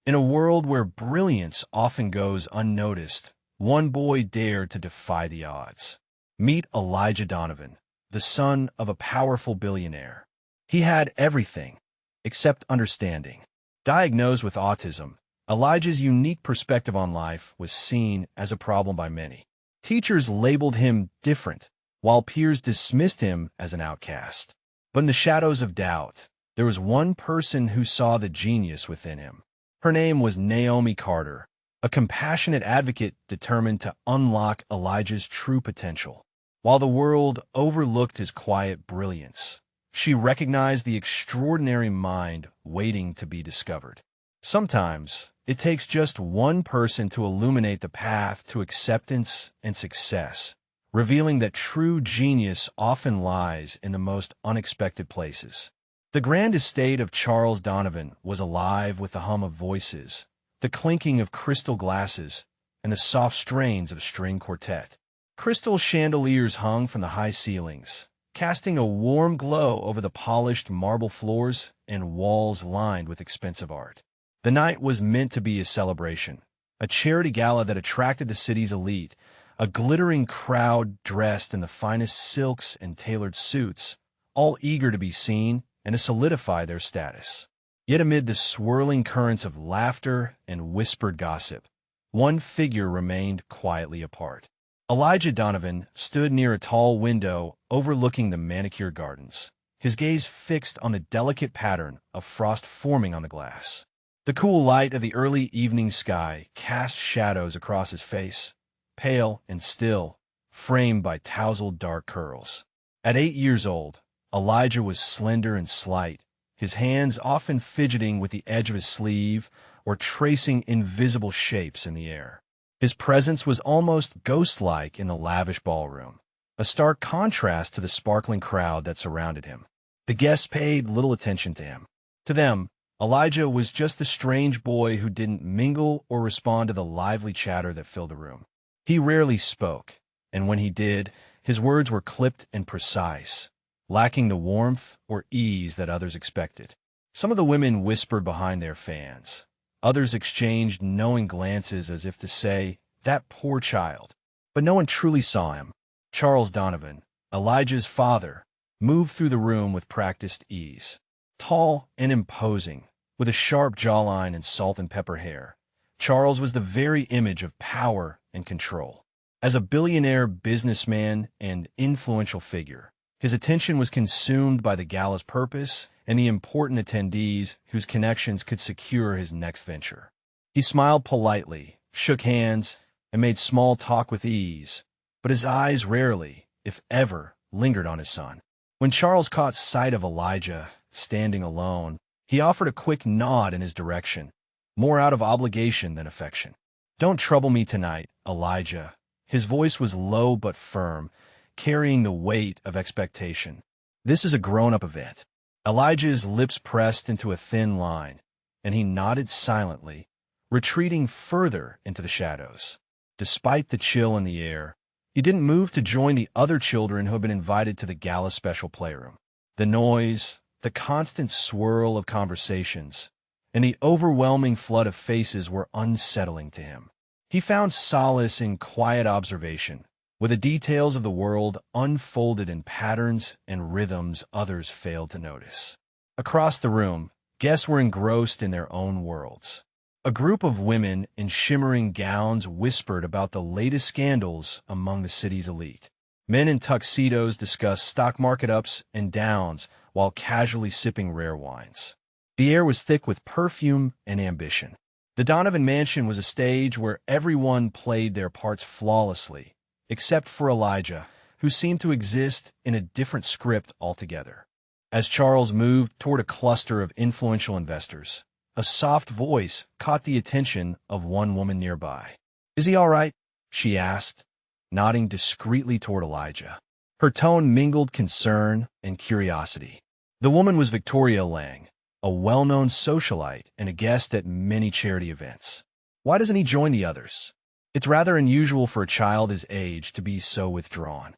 In a world where brilliance often goes unnoticed, one boy dared to defy the odds. Meet Elijah Donovan, the son of a powerful billionaire. He had everything except understanding. Diagnosed with autism, Elijah's unique perspective on life was seen as a problem by many. Teachers labeled him different, while peers dismissed him as an outcast. But in the shadows of doubt, there was one person who saw the genius within him. Her name was Naomi Carter, a compassionate advocate determined to unlock Elijah's true potential. While the world overlooked his quiet brilliance, she recognized the extraordinary mind waiting to be discovered. Sometimes, it takes just one person to illuminate the path to acceptance and success, revealing that true genius often lies in the most unexpected places. The grand estate of Charles Donovan was alive with the hum of voices, the clinking of crystal glasses, and the soft strains of a string quartet. Crystal chandeliers hung from the high ceilings, casting a warm glow over the polished marble floors and walls lined with expensive art. The night was meant to be a celebration, a charity gala that attracted the city's elite, a glittering crowd dressed in the finest silks and tailored suits, all eager to be seen and to solidify their status. Yet amid the swirling currents of laughter and whispered gossip, one figure remained quietly apart. Elijah Donovan stood near a tall window overlooking the manicured gardens, his gaze fixed on the delicate pattern of frost forming on the glass. The cool light of the early evening sky cast shadows across his face, pale and still, framed by tousled dark curls. At 8 years old, Elijah was slender and slight, his hands often fidgeting with the edge of his sleeve or tracing invisible shapes in the air. His presence was almost ghost-like in the lavish ballroom, a stark contrast to the sparkling crowd that surrounded him. The guests paid little attention to him. To them, Elijah was just the strange boy who didn't mingle or respond to the lively chatter that filled the room. He rarely spoke, and when he did, his words were clipped and precise, lacking the warmth or ease that others expected. Some of the women whispered behind their fans. Others exchanged knowing glances as if to say, "That poor child." But no one truly saw him. Charles Donovan, Elijah's father, moved through the room with practiced ease. Tall and imposing, with a sharp jawline and salt and pepper hair, Charles was the very image of power and control. As a billionaire businessman and influential figure, his attention was consumed by the gala's purpose and the important attendees whose connections could secure his next venture. He smiled politely, shook hands, and made small talk with ease, but his eyes rarely, if ever, lingered on his son. When Charles caught sight of Elijah standing alone, he offered a quick nod in his direction, more out of obligation than affection. "Don't trouble me tonight, Elijah." His voice was low but firm, carrying the weight of expectation. "This is a grown-up event." Elijah's lips pressed into a thin line, and he nodded silently, retreating further into the shadows. Despite the chill in the air, he didn't move to join the other children who had been invited to the gala special playroom. The noise, the constant swirl of conversations, and the overwhelming flood of faces were unsettling to him. He found solace in quiet observation, with the details of the world unfolded in patterns and rhythms others failed to notice. Across the room, guests were engrossed in their own worlds. A group of women in shimmering gowns whispered about the latest scandals among the city's elite. Men in tuxedos discussed stock market ups and downs while casually sipping rare wines. The air was thick with perfume and ambition. The Donovan mansion was a stage where everyone played their parts flawlessly, except for Elijah, who seemed to exist in a different script altogether. As Charles moved toward a cluster of influential investors, a soft voice caught the attention of one woman nearby. "Is he all right?" she asked, nodding discreetly toward Elijah. Her tone mingled concern and curiosity. The woman was Victoria Lang, a well-known socialite and a guest at many charity events. "Why doesn't he join the others? It's rather unusual for a child his age to be so withdrawn."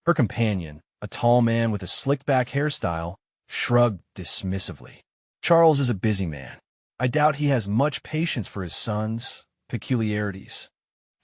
Her companion, a tall man with a slicked-back hairstyle, shrugged dismissively. "Charles is a busy man. I doubt he has much patience for his son's peculiarities.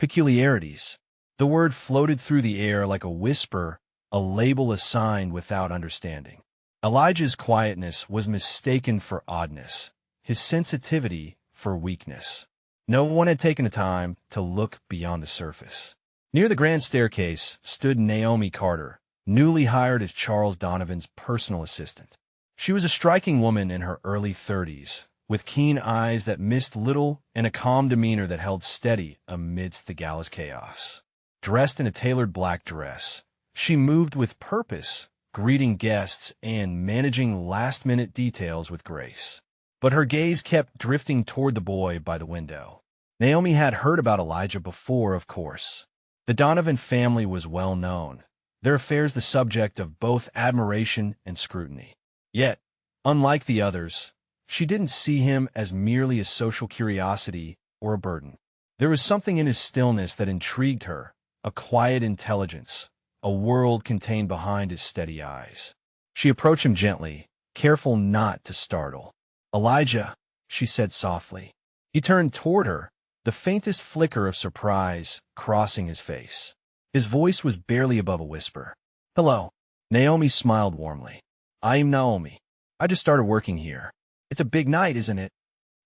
Peculiarities. The word floated through the air like a whisper, a label assigned without understanding. Elijah's quietness was mistaken for oddness, his sensitivity for weakness. No one had taken the time to look beyond the surface. Near the grand staircase stood Naomi Carter, newly hired as Charles Donovan's personal assistant. She was a striking woman in her early 30s, with keen eyes that missed little and a calm demeanor that held steady amidst the gala's chaos. Dressed in a tailored black dress, she moved with purpose, greeting guests and managing last-minute details with grace. But her gaze kept drifting toward the boy by the window. Naomi had heard about Elijah before, of course. The Donovan family was well known, their affairs the subject of both admiration and scrutiny. Yet, unlike the others, she didn't see him as merely a social curiosity or a burden. There was something in his stillness that intrigued her, a quiet intelligence, a world contained behind his steady eyes. She approached him gently, careful not to startle. "Elijah," she said softly. He turned toward her, the faintest flicker of surprise crossing his face. His voice was barely above a whisper. "Hello." Naomi smiled warmly. "I'm Naomi. I just started working here. It's a big night, isn't it?"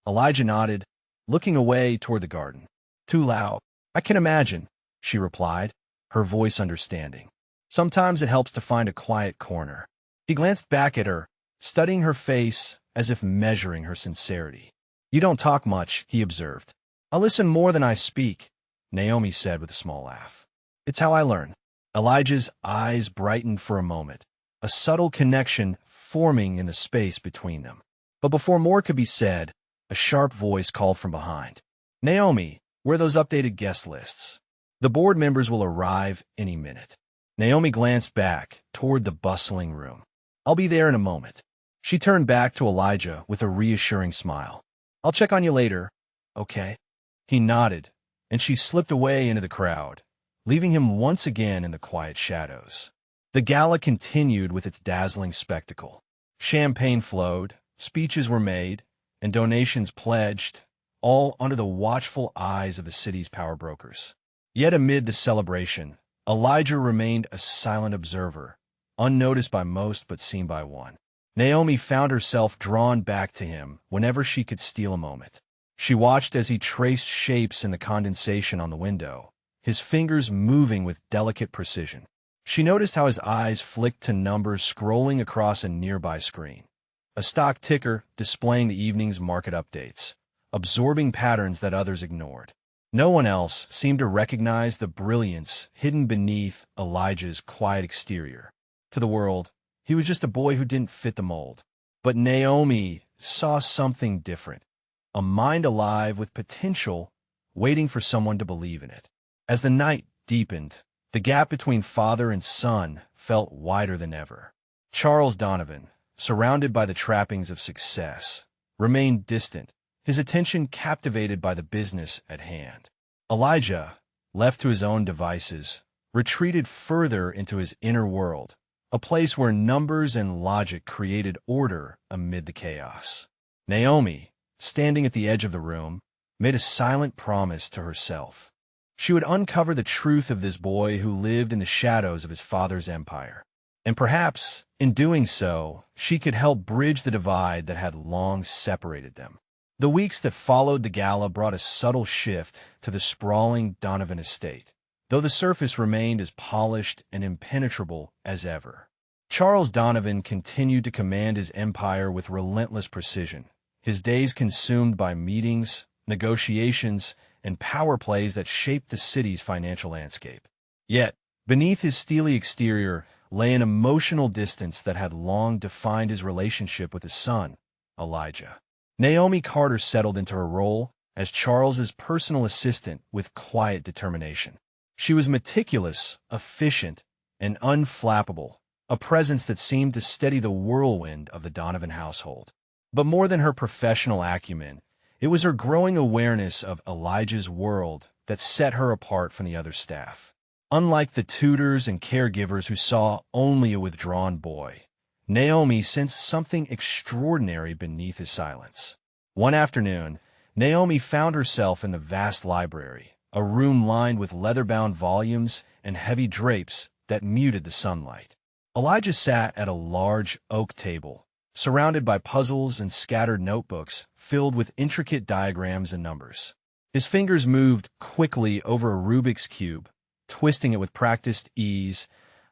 Elijah nodded, looking away toward the garden. "Too loud." "I can imagine," she replied, her voice understanding. "Sometimes it helps to find a quiet corner." He glanced back at her, studying her face as if measuring her sincerity. "You don't talk much," he observed. "I listen more than I speak," Naomi said with a small laugh. "It's how I learn." Elijah's eyes brightened for a moment, a subtle connection forming in the space between them. But before more could be said, a sharp voice called from behind. "Naomi, where are those updated guest lists? The board members will arrive any minute." Naomi glanced back toward the bustling room. "I'll be there in a moment." She turned back to Elijah with a reassuring smile. "I'll check on you later, okay?" He nodded, and she slipped away into the crowd, leaving him once again in the quiet shadows. The gala continued with its dazzling spectacle. Champagne flowed, speeches were made, and donations pledged, all under the watchful eyes of the city's power brokers. Yet amid the celebration, Elijah remained a silent observer, unnoticed by most but seen by one. Naomi found herself drawn back to him whenever she could steal a moment. She watched as he traced shapes in the condensation on the window, his fingers moving with delicate precision. She noticed how his eyes flicked to numbers scrolling across a nearby screen, a stock ticker displaying the evening's market updates, absorbing patterns that others ignored. No one else seemed to recognize the brilliance hidden beneath Elijah's quiet exterior. To the world, he was just a boy who didn't fit the mold. But Naomi saw something different, a mind alive with potential, waiting for someone to believe in it. As the night deepened, the gap between father and son felt wider than ever. Charles Donovan, surrounded by the trappings of success, remained distant, his attention captivated by the business at hand. Elijah, left to his own devices, retreated further into his inner world, a place where numbers and logic created order amid the chaos. Naomi, standing at the edge of the room, made a silent promise to herself. She would uncover the truth of this boy who lived in the shadows of his father's empire. And perhaps, in doing so, she could help bridge the divide that had long separated them. The weeks that followed the gala brought a subtle shift to the sprawling Donovan estate, though the surface remained as polished and impenetrable as ever. Charles Donovan continued to command his empire with relentless precision, his days consumed by meetings, negotiations, and power plays that shaped the city's financial landscape. Yet, beneath his steely exterior lay an emotional distance that had long defined his relationship with his son, Elijah. Naomi Carter settled into her role as Charles's personal assistant with quiet determination. She was meticulous, efficient, and unflappable, a presence that seemed to steady the whirlwind of the Donovan household. But more than her professional acumen, it was her growing awareness of Elijah's world that set her apart from the other staff. Unlike the tutors and caregivers who saw only a withdrawn boy, Naomi sensed something extraordinary beneath his silence. One afternoon, Naomi found herself in the vast library, a room lined with leather-bound volumes and heavy drapes that muted the sunlight. Elijah sat at a large oak table, surrounded by puzzles and scattered notebooks filled with intricate diagrams and numbers. His fingers moved quickly over a Rubik's Cube, twisting it with practiced ease,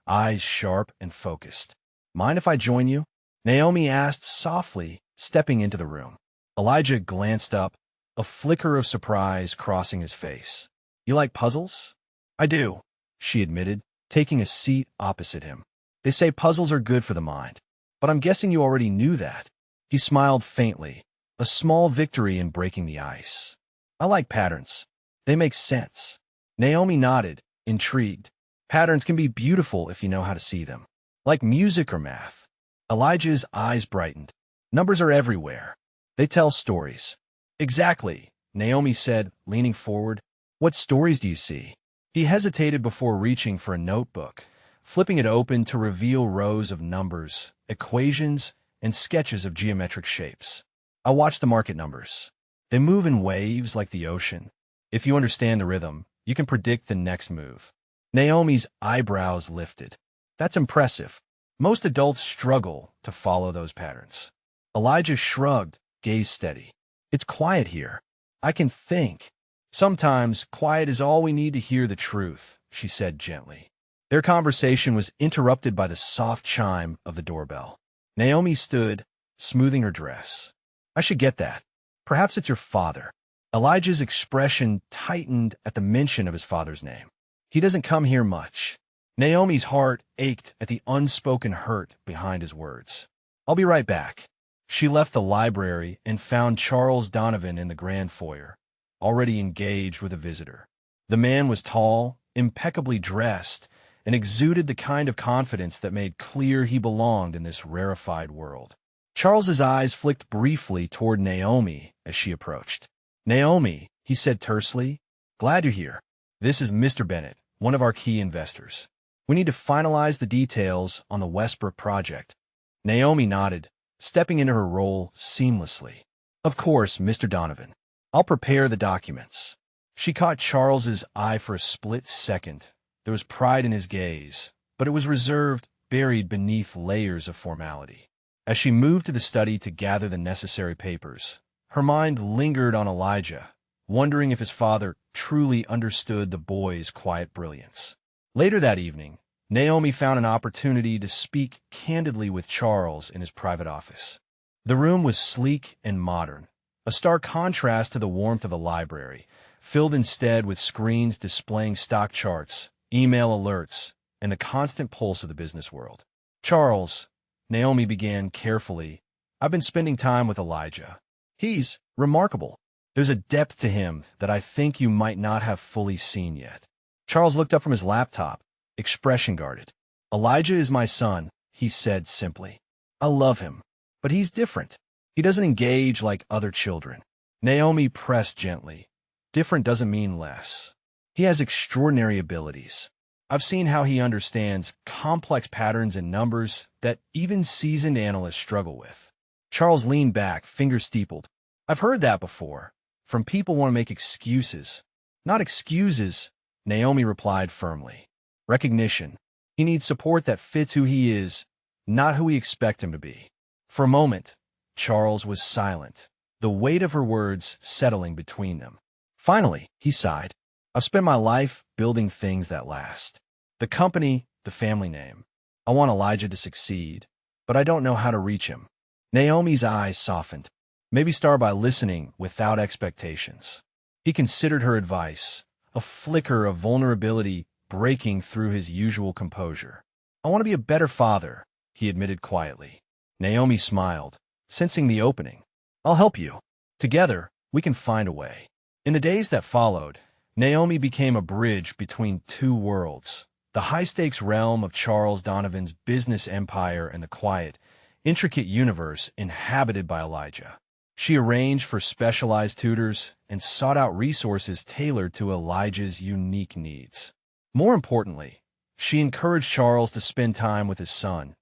eyes sharp and focused. "Mind if I join you?" Naomi asked softly, stepping into the room. Elijah glanced up, a flicker of surprise crossing his face. "You like puzzles?" "I do," she admitted, taking a seat opposite him. "They say puzzles are good for the mind, but I'm guessing you already knew that." He smiled faintly, a small victory in breaking the ice. "I like patterns. They make sense." Naomi nodded, intrigued. "Patterns can be beautiful if you know how to see them. Like music or math." Elijah's eyes brightened. "Numbers are everywhere. They tell stories." "Exactly," Naomi said, leaning forward. "What stories do you see?" He hesitated before reaching for a notebook, flipping it open to reveal rows of numbers, equations, and sketches of geometric shapes. "I watch the market numbers. They move in waves like the ocean. If you understand the rhythm, you can predict the next move." Naomi's eyebrows lifted. "That's impressive. Most adults struggle to follow those patterns." Elijah shrugged, gaze steady. "It's quiet here. I can think." "Sometimes quiet is all we need to hear the truth," she said gently. Their conversation was interrupted by the soft chime of the doorbell. Naomi stood, smoothing her dress. "I should get that. Perhaps it's your father." Elijah's expression tightened at the mention of his father's name. "He doesn't come here much." Naomi's heart ached at the unspoken hurt behind his words. "I'll be right back." She left the library and found Charles Donovan in the grand foyer, already engaged with a visitor. The man was tall, impeccably dressed, and exuded the kind of confidence that made clear he belonged in this rarefied world. Charles's eyes flicked briefly toward Naomi as she approached. "Naomi," he said tersely, "glad you're here. This is Mr. Bennett, one of our key investors. We need to finalize the details on the Westbrook project." Naomi nodded, stepping into her role seamlessly. "Of course, Mr. Donovan. I'll prepare the documents." She caught Charles's eye for a split second. There was pride in his gaze, but it was reserved, buried beneath layers of formality. As she moved to the study to gather the necessary papers, her mind lingered on Elijah, wondering if his father truly understood the boy's quiet brilliance. Later that evening, Naomi found an opportunity to speak candidly with Charles in his private office. The room was sleek and modern, a stark contrast to the warmth of a library, filled instead with screens displaying stock charts, email alerts, and the constant pulse of the business world. "Charles," Naomi began carefully, "I've been spending time with Elijah. He's remarkable. There's a depth to him that I think you might not have fully seen yet." Charles looked up from his laptop, expression guarded. "Elijah is my son," he said simply. "I love him, but he's different. He doesn't engage like other children." Naomi pressed gently. "Different doesn't mean less. He has extraordinary abilities. I've seen how he understands complex patterns and numbers that even seasoned analysts struggle with." Charles leaned back, fingers steepled. "I've heard that before, from people who want to make excuses." "Not excuses," Naomi replied firmly. "Recognition. He needs support that fits who he is, not who we expect him to be." For a moment, Charles was silent, the weight of her words settling between them. Finally, he sighed. "I've spent my life building things that last. The company, the family name. I want Elijah to succeed, but I don't know how to reach him." Naomi's eyes softened. "Maybe start by listening without expectations." He considered her advice, a flicker of vulnerability breaking through his usual composure. "I want to be a better father," he admitted quietly. Naomi smiled, sensing the opening. "I'll help you. Together, we can find a way." In the days that followed, Naomi became a bridge between two worlds, the high-stakes realm of Charles Donovan's business empire and the quiet, intricate universe inhabited by Elijah. She arranged for specialized tutors and sought out resources tailored to Elijah's unique needs. More importantly, she encouraged Charles to spend time with his son,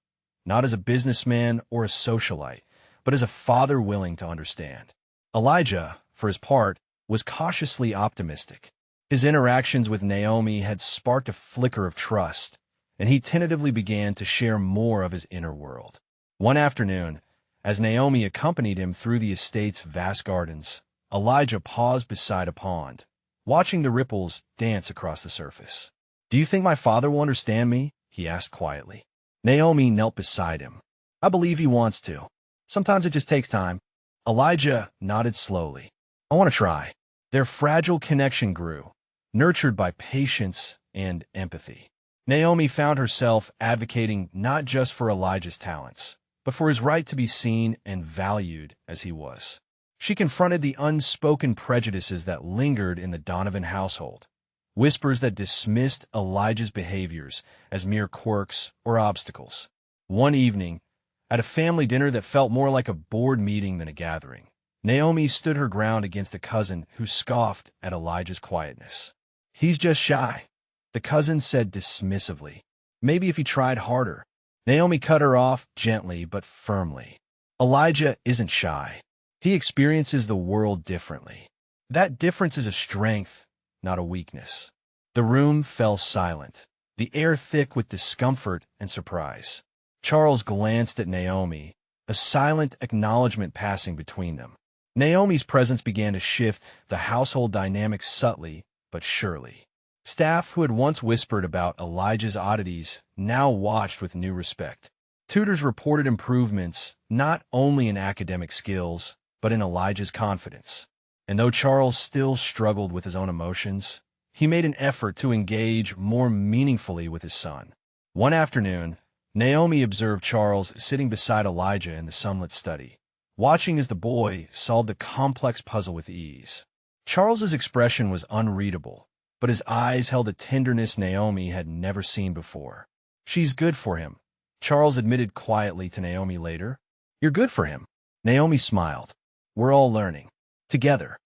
not as a businessman or a socialite, but as a father willing to understand. Elijah, for his part, was cautiously optimistic. His interactions with Naomi had sparked a flicker of trust, and he tentatively began to share more of his inner world. One afternoon, as Naomi accompanied him through the estate's vast gardens, Elijah paused beside a pond, watching the ripples dance across the surface. "Do you think my father will understand me?" he asked quietly. Naomi knelt beside him. "I believe he wants to. Sometimes it just takes time." Elijah nodded slowly. "I want to try." Their fragile connection grew, nurtured by patience and empathy. Naomi found herself advocating not just for Elijah's talents, but for his right to be seen and valued as he was. She confronted the unspoken prejudices that lingered in the Donovan household, whispers that dismissed Elijah's behaviors as mere quirks or obstacles. One evening, at a family dinner that felt more like a board meeting than a gathering, Naomi stood her ground against a cousin who scoffed at Elijah's quietness. "He's just shy," the cousin said dismissively. "Maybe if he tried harder." Naomi cut her off gently but firmly. "Elijah isn't shy. He experiences the world differently. That difference is a strength, not a weakness." The room fell silent, the air thick with discomfort and surprise. Charles glanced at Naomi, a silent acknowledgement passing between them. Naomi's presence began to shift the household dynamics subtly but surely. Staff who had once whispered about Elijah's oddities now watched with new respect. Tutors reported improvements not only in academic skills, but in Elijah's confidence. And though Charles still struggled with his own emotions, he made an effort to engage more meaningfully with his son. One afternoon, Naomi observed Charles sitting beside Elijah in the sunlit study, watching as the boy solved a complex puzzle with ease. Charles's expression was unreadable, but his eyes held a tenderness Naomi had never seen before. "She's good for him," Charles admitted quietly to Naomi later. "You're good for him." Naomi smiled. "We're all learning. Together."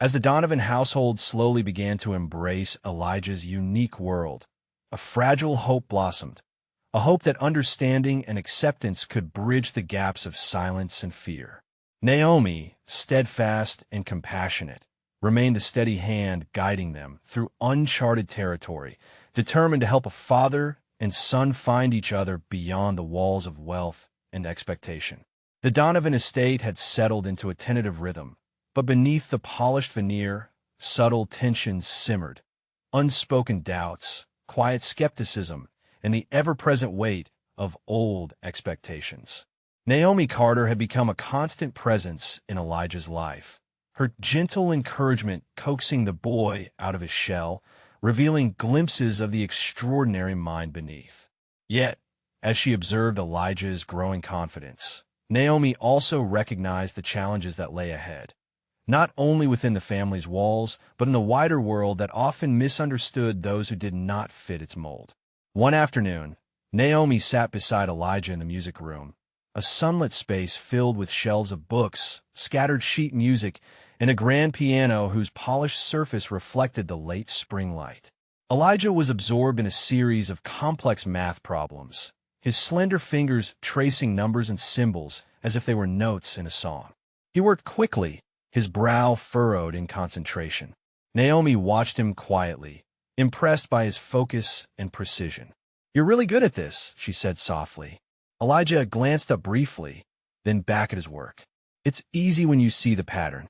As the Donovan household slowly began to embrace Elijah's unique world, a fragile hope blossomed, a hope that understanding and acceptance could bridge the gaps of silence and fear. Naomi, steadfast and compassionate, remained a steady hand guiding them through uncharted territory, determined to help a father and son find each other beyond the walls of wealth and expectation. The Donovan estate had settled into a tentative rhythm, but beneath the polished veneer, subtle tensions simmered, unspoken doubts, quiet skepticism, and the ever-present weight of old expectations. Naomi Carter had become a constant presence in Elijah's life, her gentle encouragement coaxing the boy out of his shell, revealing glimpses of the extraordinary mind beneath. Yet, as she observed Elijah's growing confidence, Naomi also recognized the challenges that lay ahead, not only within the family's walls, but in the wider world that often misunderstood those who did not fit its mold. One afternoon, Naomi sat beside Elijah in the music room, a sunlit space filled with shelves of books, scattered sheet music, and a grand piano whose polished surface reflected the late spring light. Elijah was absorbed in a series of complex math problems, his slender fingers tracing numbers and symbols as if they were notes in a song. He worked quickly, his brow furrowed in concentration. Naomi watched him quietly, impressed by his focus and precision. "You're really good at this," she said softly. Elijah glanced up briefly, then back at his work. "It's easy when you see the pattern.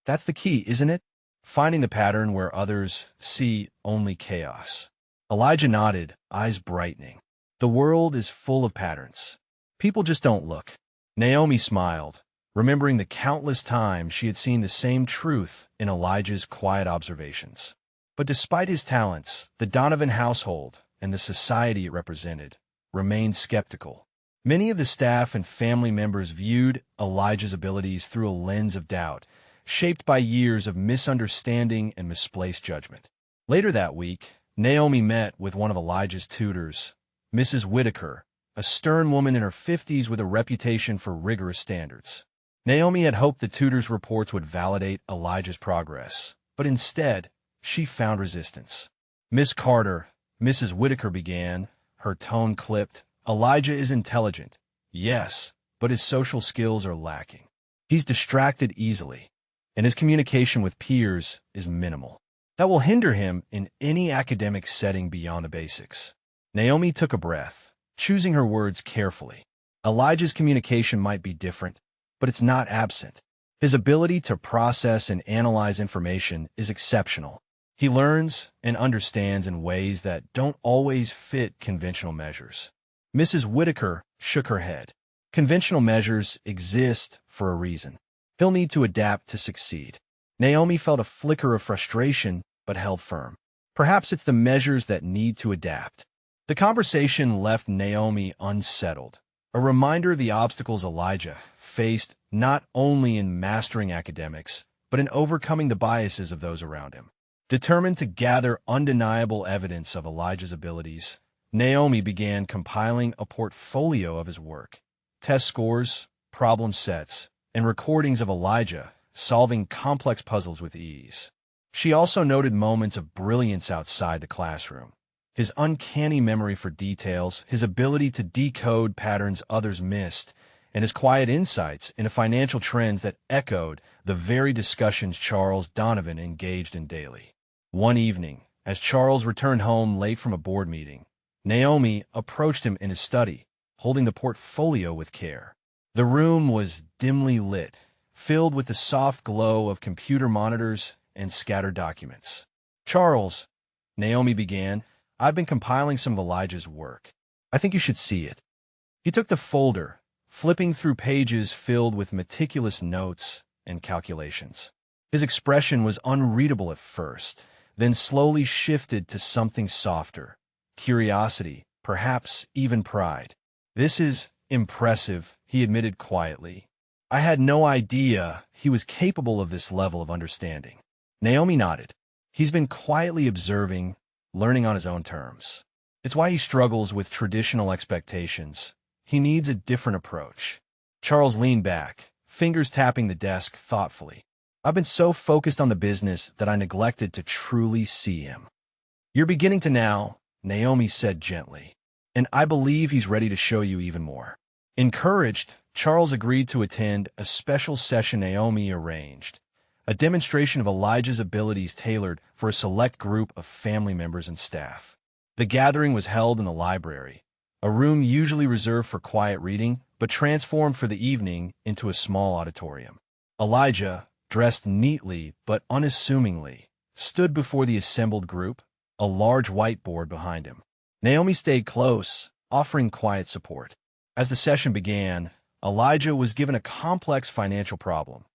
That's the key, isn't it? Finding the pattern where others see only chaos." Elijah nodded, eyes brightening. "The world is full of patterns. People just don't look." Naomi smiled, remembering the countless times she had seen the same truth in Elijah's quiet observations. But despite his talents, the Donovan household and the society it represented remained skeptical. Many of the staff and family members viewed Elijah's abilities through a lens of doubt, shaped by years of misunderstanding and misplaced judgment. Later that week, Naomi met with one of Elijah's tutors, Mrs. Whitaker, a stern woman in her 50s with a reputation for rigorous standards. Naomi had hoped the tutor's reports would validate Elijah's progress, but instead, she found resistance. "Miss Carter," Mrs. Whitaker began, her tone clipped, "Elijah is intelligent, yes, but his social skills are lacking. He's distracted easily. and his communication with peers is minimal. That will hinder him in any academic setting beyond the basics. Naomi took a breath, choosing her words carefully. Elijah's communication might be different, but it's not absent. His ability to process and analyze information is exceptional. He learns and understands in ways that don't always fit conventional measures. Mrs. Whitaker shook her head. Conventional measures exist for a reason. He'll need to adapt to succeed. Naomi felt a flicker of frustration, but held firm. Perhaps it's the measures that need to adapt. The conversation left Naomi unsettled, a reminder of the obstacles Elijah faced not only in mastering academics, but in overcoming the biases of those around him. Determined to gather undeniable evidence of Elijah's abilities, Naomi began compiling a portfolio of his work, test scores, problem sets, and recordings of Elijah solving complex puzzles with ease. She also noted moments of brilliance outside the classroom. His uncanny memory for details, his ability to decode patterns others missed, and his quiet insights into financial trends that echoed the very discussions Charles Donovan engaged in daily. One evening, as Charles returned home late from a board meeting, Naomi approached him in his study, holding the portfolio with care. The room was dimly lit, filled with the soft glow of computer monitors and scattered documents. "Charles," Naomi began, "I've been compiling some of Elijah's work. I think you should see it." He took the folder, flipping through pages filled with meticulous notes and calculations. His expression was unreadable at first, then slowly shifted to something softer, curiosity, perhaps even pride. "This is impressive," he admitted quietly. "I had no idea he was capable of this level of understanding." Naomi nodded. "He's been quietly observing, learning on his own terms. It's why he struggles with traditional expectations. He needs a different approach." Charles leaned back, fingers tapping the desk thoughtfully. "I've been so focused on the business that I neglected to truly see him." "You're beginning to now," Naomi said gently, "and I believe he's ready to show you even more." Encouraged, Charles agreed to attend a special session Naomi arranged, a demonstration of Elijah's abilities tailored for a select group of family members and staff. The gathering was held in the library, a room usually reserved for quiet reading, but transformed for the evening into a small auditorium. Elijah, dressed neatly but unassumingly, stood before the assembled group, a large whiteboard behind him. Naomi stayed close, offering quiet support. As the session began, Elijah was given a complex financial problem,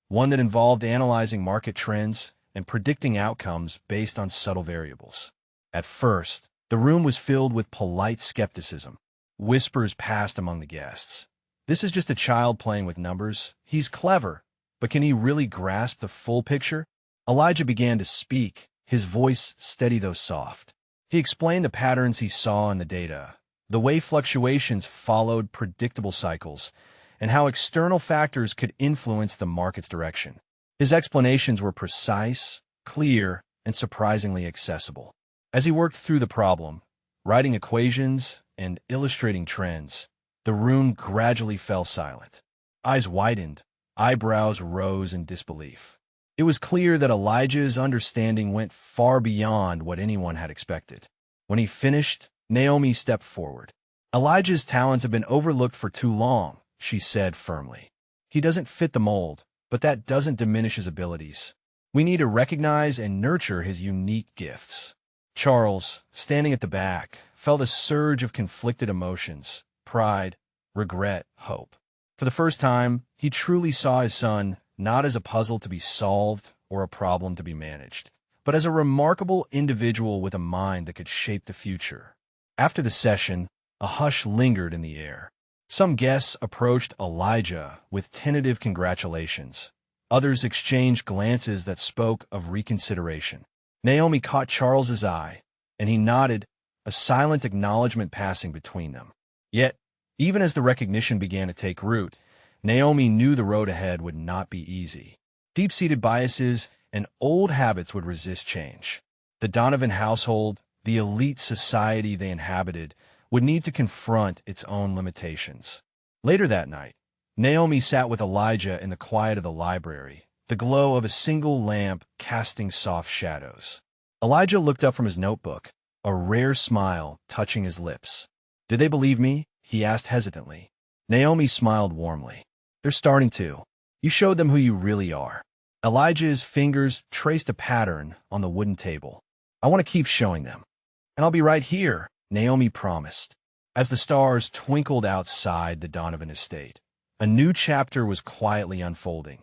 one that involved analyzing market trends and predicting outcomes based on subtle variables. At first, the room was filled with polite skepticism. Whispers passed among the guests. "This is just a child playing with numbers. He's clever, but can he really grasp the full picture?" Elijah began to speak, his voice steady though soft. He explained the patterns he saw in the data, the way fluctuations followed predictable cycles, and how external factors could influence the market's direction. His explanations were precise, clear, and surprisingly accessible. As he worked through the problem, writing equations and illustrating trends, the room gradually fell silent. Eyes widened, eyebrows rose in disbelief. It was clear that Elijah's understanding went far beyond what anyone had expected. When he finished, Naomi stepped forward. "Elijah's talents have been overlooked for too long," she said firmly. "He doesn't fit the mold, but that doesn't diminish his abilities. We need to recognize and nurture his unique gifts." Charles, standing at the back, felt a surge of conflicted emotions: pride, regret, hope. For the first time, he truly saw his son not as a puzzle to be solved or a problem to be managed, but as a remarkable individual with a mind that could shape the future. After the session, a hush lingered in the air. Some guests approached Elijah with tentative congratulations. Others exchanged glances that spoke of reconsideration. Naomi caught Charles's eye, and he nodded, a silent acknowledgement passing between them. Yet, even as the recognition began to take root, Naomi knew the road ahead would not be easy. Deep-seated biases and old habits would resist change. The Donovan household, the elite society they inhabited, would need to confront its own limitations. Later that night, Naomi sat with Elijah in the quiet of the library, the glow of a single lamp casting soft shadows. Elijah looked up from his notebook, a rare smile touching his lips. "Did they believe me?" he asked hesitantly. Naomi smiled warmly. "They're starting to. You showed them who you really are." Elijah's fingers traced a pattern on the wooden table. "I want to keep showing them. And I'll be right here," Naomi promised. As the stars twinkled outside the Donovan estate, a new chapter was quietly unfolding,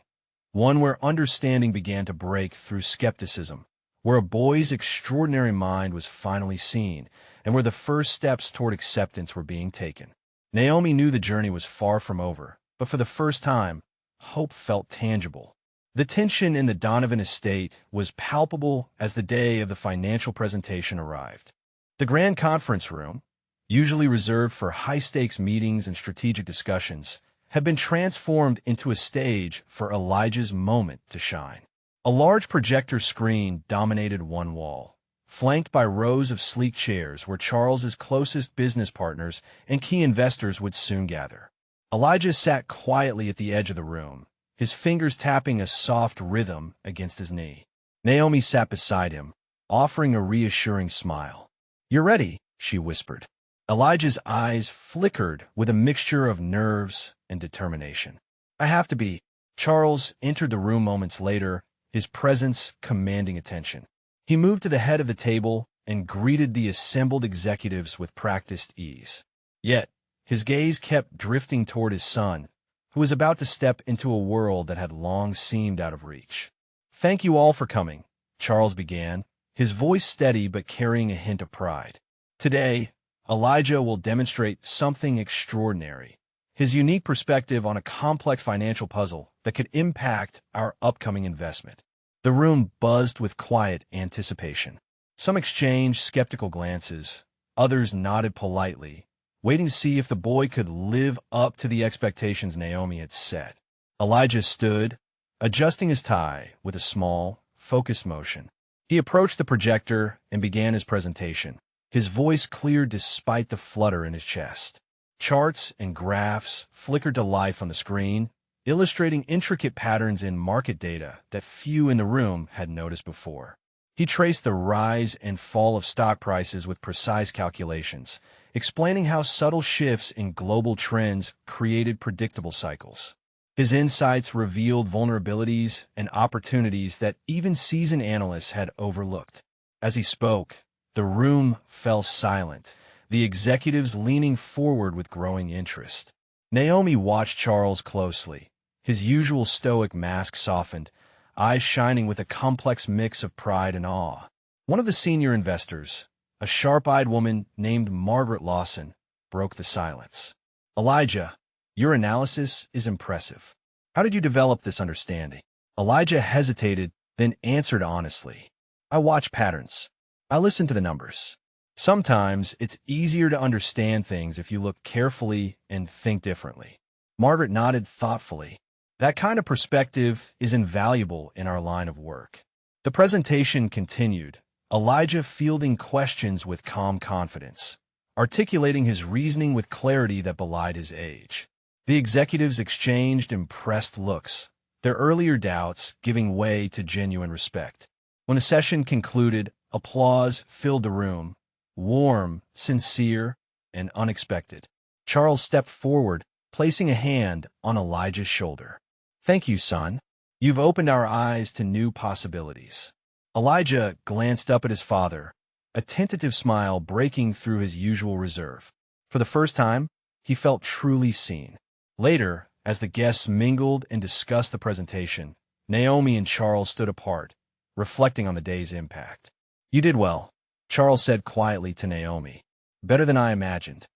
one where understanding began to break through skepticism, where a boy's extraordinary mind was finally seen, and where the first steps toward acceptance were being taken. Naomi knew the journey was far from over, but for the first time, hope felt tangible. The tension in the Donovan estate was palpable as the day of the financial presentation arrived. The grand conference room, usually reserved for high-stakes meetings and strategic discussions, had been transformed into a stage for Elijah's moment to shine. A large projector screen dominated one wall, flanked by rows of sleek chairs where Charles's closest business partners and key investors would soon gather. Elijah sat quietly at the edge of the room, his fingers tapping a soft rhythm against his knee. Naomi sat beside him, offering a reassuring smile. "You're ready," she whispered. Elijah's eyes flickered with a mixture of nerves and determination. "I have to be." Charles entered the room moments later, his presence commanding attention. He moved to the head of the table and greeted the assembled executives with practiced ease. Yet, his gaze kept drifting toward his son, who was about to step into a world that had long seemed out of reach. "Thank you all for coming," Charles began, his voice steady but carrying a hint of pride. "Today, Elijah will demonstrate something extraordinary, his unique perspective on a complex financial puzzle that could impact our upcoming investment." The room buzzed with quiet anticipation. Some exchanged skeptical glances, others nodded politely, waiting to see if the boy could live up to the expectations Naomi had set. Elijah stood, adjusting his tie with a small, focused motion. He approached the projector and began his presentation, his voice clear despite the flutter in his chest. Charts and graphs flickered to life on the screen, illustrating intricate patterns in market data that few in the room had noticed before. He traced the rise and fall of stock prices with precise calculations, explaining how subtle shifts in global trends created predictable cycles. His insights revealed vulnerabilities and opportunities that even seasoned analysts had overlooked. As he spoke, the room fell silent, the executives leaning forward with growing interest. Naomi watched Charles closely, his usual stoic mask softened, eyes shining with a complex mix of pride and awe. One of the senior investors, a sharp-eyed woman named Margaret Lawson, broke the silence. "Elijah, your analysis is impressive. How did you develop this understanding?" Elijah hesitated, then answered honestly. "I watch patterns. I listen to the numbers. Sometimes it's easier to understand things if you look carefully and think differently." Margaret nodded thoughtfully. "That kind of perspective is invaluable in our line of work." The presentation continued, Elijah fielding questions with calm confidence, articulating his reasoning with clarity that belied his age. The executives exchanged impressed looks, their earlier doubts giving way to genuine respect. When the session concluded, applause filled the room, warm, sincere, and unexpected. Charles stepped forward, placing a hand on Elijah's shoulder. "Thank you, son. You've opened our eyes to new possibilities." Elijah glanced up at his father, a tentative smile breaking through his usual reserve. For the first time, he felt truly seen. Later, as the guests mingled and discussed the presentation, Naomi and Charles stood apart, reflecting on the day's impact. "You did well," Charles said quietly to Naomi. "Better than I imagined."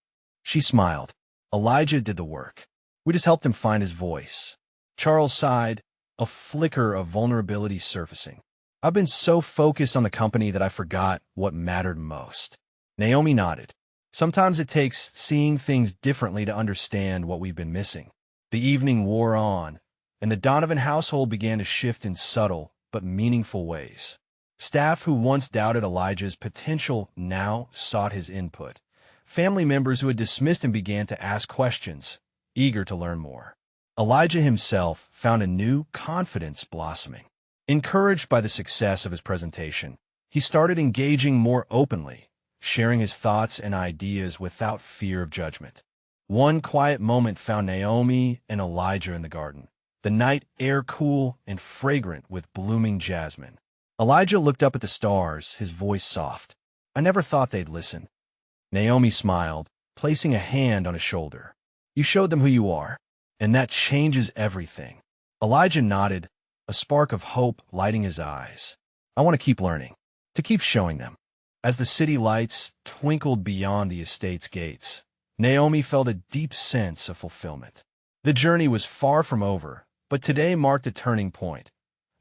She smiled. "Elijah did the work. We just helped him find his voice." Charles sighed, a flicker of vulnerability surfacing. "I've been so focused on the company that I forgot what mattered most." Naomi nodded. "Sometimes it takes seeing things differently to understand what we've been missing." The evening wore on, and the Donovan household began to shift in subtle but meaningful ways. Staff who once doubted Elijah's potential now sought his input. Family members who had dismissed him began to ask questions, eager to learn more. Elijah himself found a new confidence blossoming. Encouraged by the success of his presentation, he started engaging more openly, sharing his thoughts and ideas without fear of judgment. One quiet moment found Naomi and Elijah in the garden, the night air cool and fragrant with blooming jasmine. Elijah looked up at the stars, his voice soft. "I never thought they'd listen." Naomi smiled, placing a hand on his shoulder. "You showed them who you are, and that changes everything." Elijah nodded, a spark of hope lighting his eyes. "I want to keep learning, to keep showing them." As the city lights twinkled beyond the estate's gates, Naomi felt a deep sense of fulfillment. The journey was far from over, but today marked a turning point,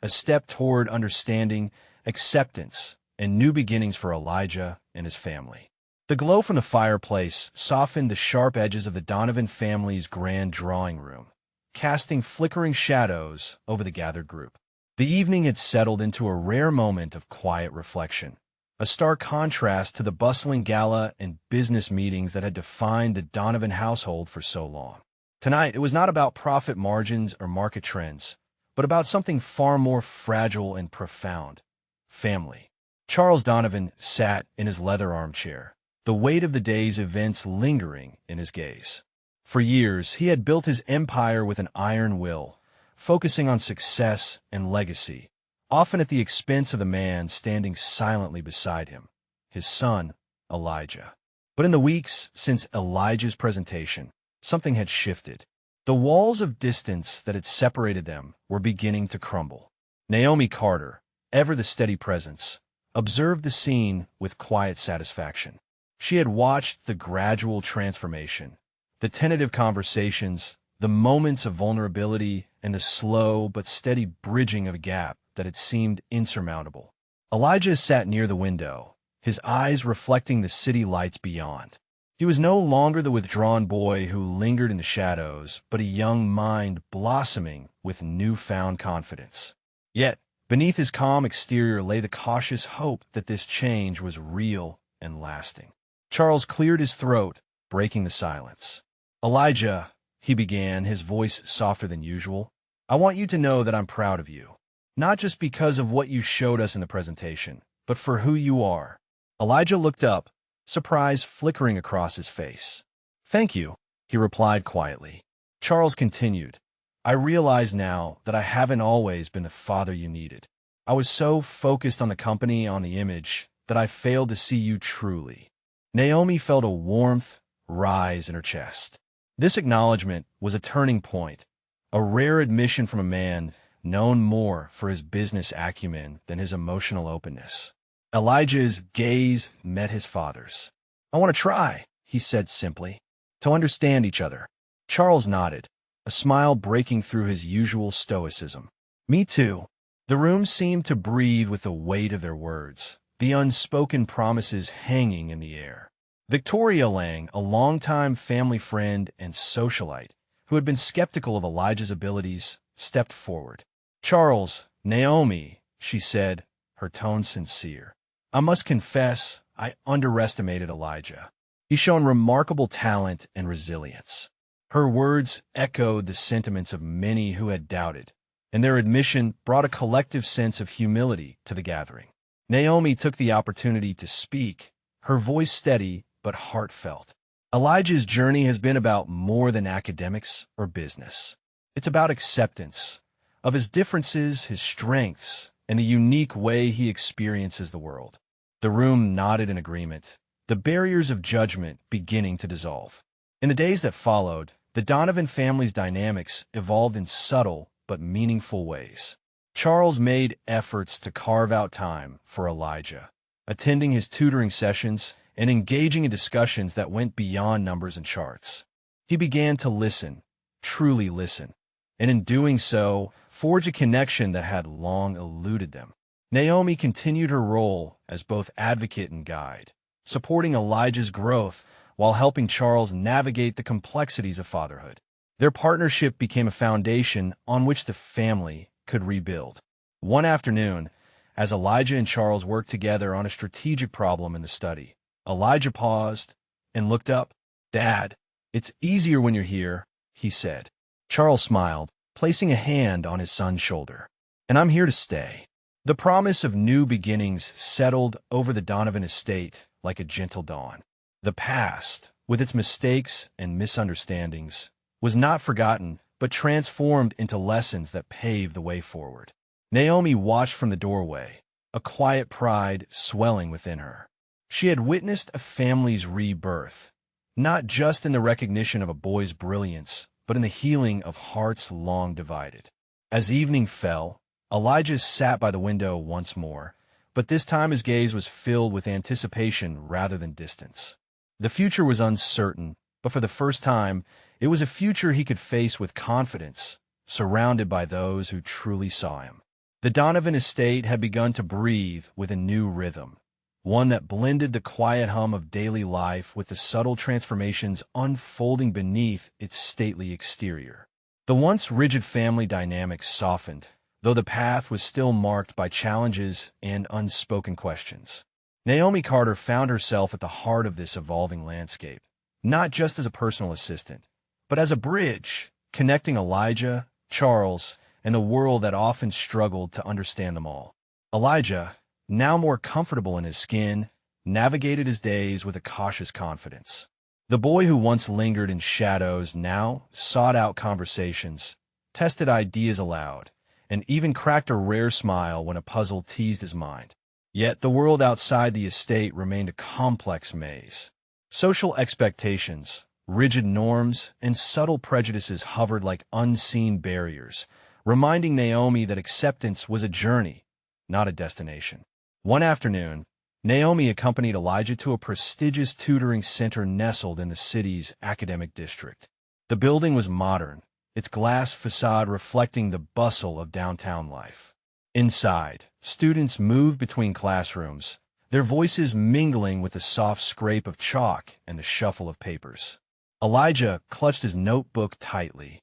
a step toward understanding, acceptance, and new beginnings for Elijah and his family. The glow from the fireplace softened the sharp edges of the Donovan family's grand drawing room, casting flickering shadows over the gathered group. The evening had settled into a rare moment of quiet reflection, a stark contrast to the bustling gala and business meetings that had defined the Donovan household for so long. Tonight, it was not about profit margins or market trends, but about something far more fragile and profound: family. Charles Donovan sat in his leather armchair, the weight of the day's events lingering in his gaze. For years, he had built his empire with an iron will, focusing on success and legacy, often at the expense of the man standing silently beside him, his son, Elijah. But in the weeks since Elijah's presentation, something had shifted. The walls of distance that had separated them were beginning to crumble. Naomi Carter, ever the steady presence, observed the scene with quiet satisfaction. She had watched the gradual transformation, the tentative conversations, the moments of vulnerability, and the slow but steady bridging of a gap that had seemed insurmountable. Elijah sat near the window, his eyes reflecting the city lights beyond. He was no longer the withdrawn boy who lingered in the shadows, but a young mind blossoming with newfound confidence. Yet, beneath his calm exterior lay the cautious hope that this change was real and lasting. Charles cleared his throat, breaking the silence. "Elijah," he began, his voice softer than usual, "I want you to know that I'm proud of you. Not just because of what you showed us in the presentation, but for who you are." Elijah looked up, surprise flickering across his face. "Thank you," he replied quietly. Charles continued, "I realize now that I haven't always been the father you needed. I was so focused on the company, on the image, that I failed to see you truly." Naomi felt a warmth rise in her chest. This acknowledgement was a turning point, a rare admission from a man known more for his business acumen than his emotional openness. Elijah's gaze met his father's. "I want to try," he said simply, "to understand each other." Charles nodded, a smile breaking through his usual stoicism. "Me too." The room seemed to breathe with the weight of their words, the unspoken promises hanging in the air. Victoria Lang, a longtime family friend and socialite, who had been skeptical of Elijah's abilities, stepped forward. "Charles, Naomi," she said, her tone sincere, "I must confess I underestimated Elijah. He's shown remarkable talent and resilience." Her words echoed the sentiments of many who had doubted, and their admission brought a collective sense of humility to the gathering. Naomi took the opportunity to speak, her voice steady but heartfelt. "Elijah's journey has been about more than academics or business. It's about acceptance of his differences, his strengths, and the unique way he experiences the world." The room nodded in agreement, the barriers of judgment beginning to dissolve. In the days that followed, the Donovan family's dynamics evolved in subtle but meaningful ways. Charles made efforts to carve out time for Elijah, attending his tutoring sessions and engaging in discussions that went beyond numbers and charts. He began to listen, truly listen, and in doing so, forge a connection that had long eluded them. Naomi continued her role as both advocate and guide, supporting Elijah's growth while helping Charles navigate the complexities of fatherhood. Their partnership became a foundation on which the family could rebuild. One afternoon, as Elijah and Charles worked together on a strategic problem in the study, Elijah paused and looked up. "Dad, it's easier when you're here," he said. Charles smiled, placing a hand on his son's shoulder. And I'm here to stay. The promise of new beginnings settled over the Donovan estate like a gentle dawn. The past, with its mistakes and misunderstandings, was not forgotten but transformed into lessons that paved the way forward. Naomi watched from the doorway, a quiet pride swelling within her. She had witnessed a family's rebirth, not just in the recognition of a boy's brilliance, but in the healing of hearts long divided. As evening fell, Elijah sat by the window once more, but this time his gaze was filled with anticipation rather than distance. The future was uncertain, but for the first time, it was a future he could face with confidence, surrounded by those who truly saw him. The Donovan estate had begun to breathe with a new rhythm, one that blended the quiet hum of daily life with the subtle transformations unfolding beneath its stately exterior. The once rigid family dynamics softened, though the path was still marked by challenges and unspoken questions. Naomi Carter found herself at the heart of this evolving landscape, not just as a personal assistant, but as a bridge connecting Elijah, Charles, and the world that often struggled to understand them all. Elijah, now more comfortable in his skin, navigated his days with a cautious confidence. The boy who once lingered in shadows now sought out conversations, tested ideas aloud, and even cracked a rare smile when a puzzle teased his mind. Yet the world outside the estate remained a complex maze. Social expectations, rigid norms, and subtle prejudices hovered like unseen barriers, reminding Naomi that acceptance was a journey, not a destination. One afternoon, Naomi accompanied Elijah to a prestigious tutoring center nestled in the city's academic district. The building was modern, its glass facade reflecting the bustle of downtown life. Inside, students moved between classrooms, their voices mingling with the soft scrape of chalk and the shuffle of papers. Elijah clutched his notebook tightly,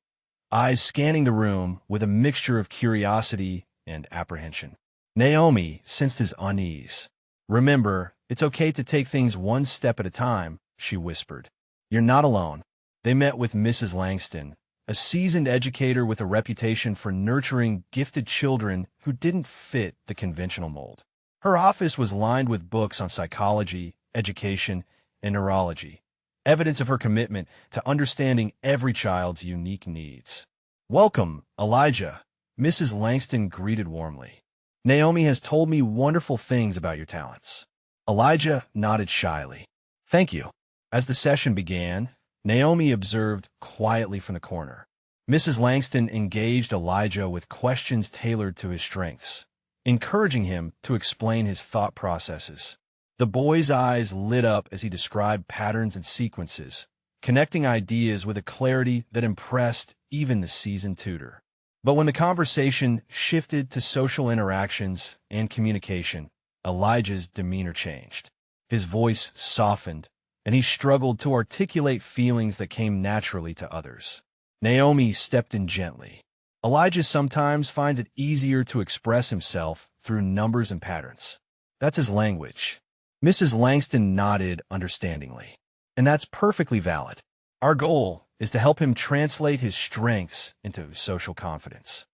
eyes scanning the room with a mixture of curiosity and apprehension. Naomi sensed his unease. "Remember, it's okay to take things one step at a time," she whispered. "You're not alone." They met with Mrs. Langston, a seasoned educator with a reputation for nurturing gifted children who didn't fit the conventional mold. Her office was lined with books on psychology, education, and neurology, evidence of her commitment to understanding every child's unique needs. "Welcome, Elijah," Mrs. Langston greeted warmly. "Naomi has told me wonderful things about your talents." Elijah nodded shyly. "Thank you." As the session began, Naomi observed quietly from the corner. Mrs. Langston engaged Elijah with questions tailored to his strengths, encouraging him to explain his thought processes. The boy's eyes lit up as he described patterns and sequences, connecting ideas with a clarity that impressed even the seasoned tutor. But when the conversation shifted to social interactions and communication, Elijah's demeanor changed. His voice softened, and he struggled to articulate feelings that came naturally to others. Naomi stepped in gently. "Elijah sometimes finds it easier to express himself through numbers and patterns. That's his language." Mrs. Langston nodded understandingly. "And that's perfectly valid. Our goal is to help him translate his strengths into social confidence."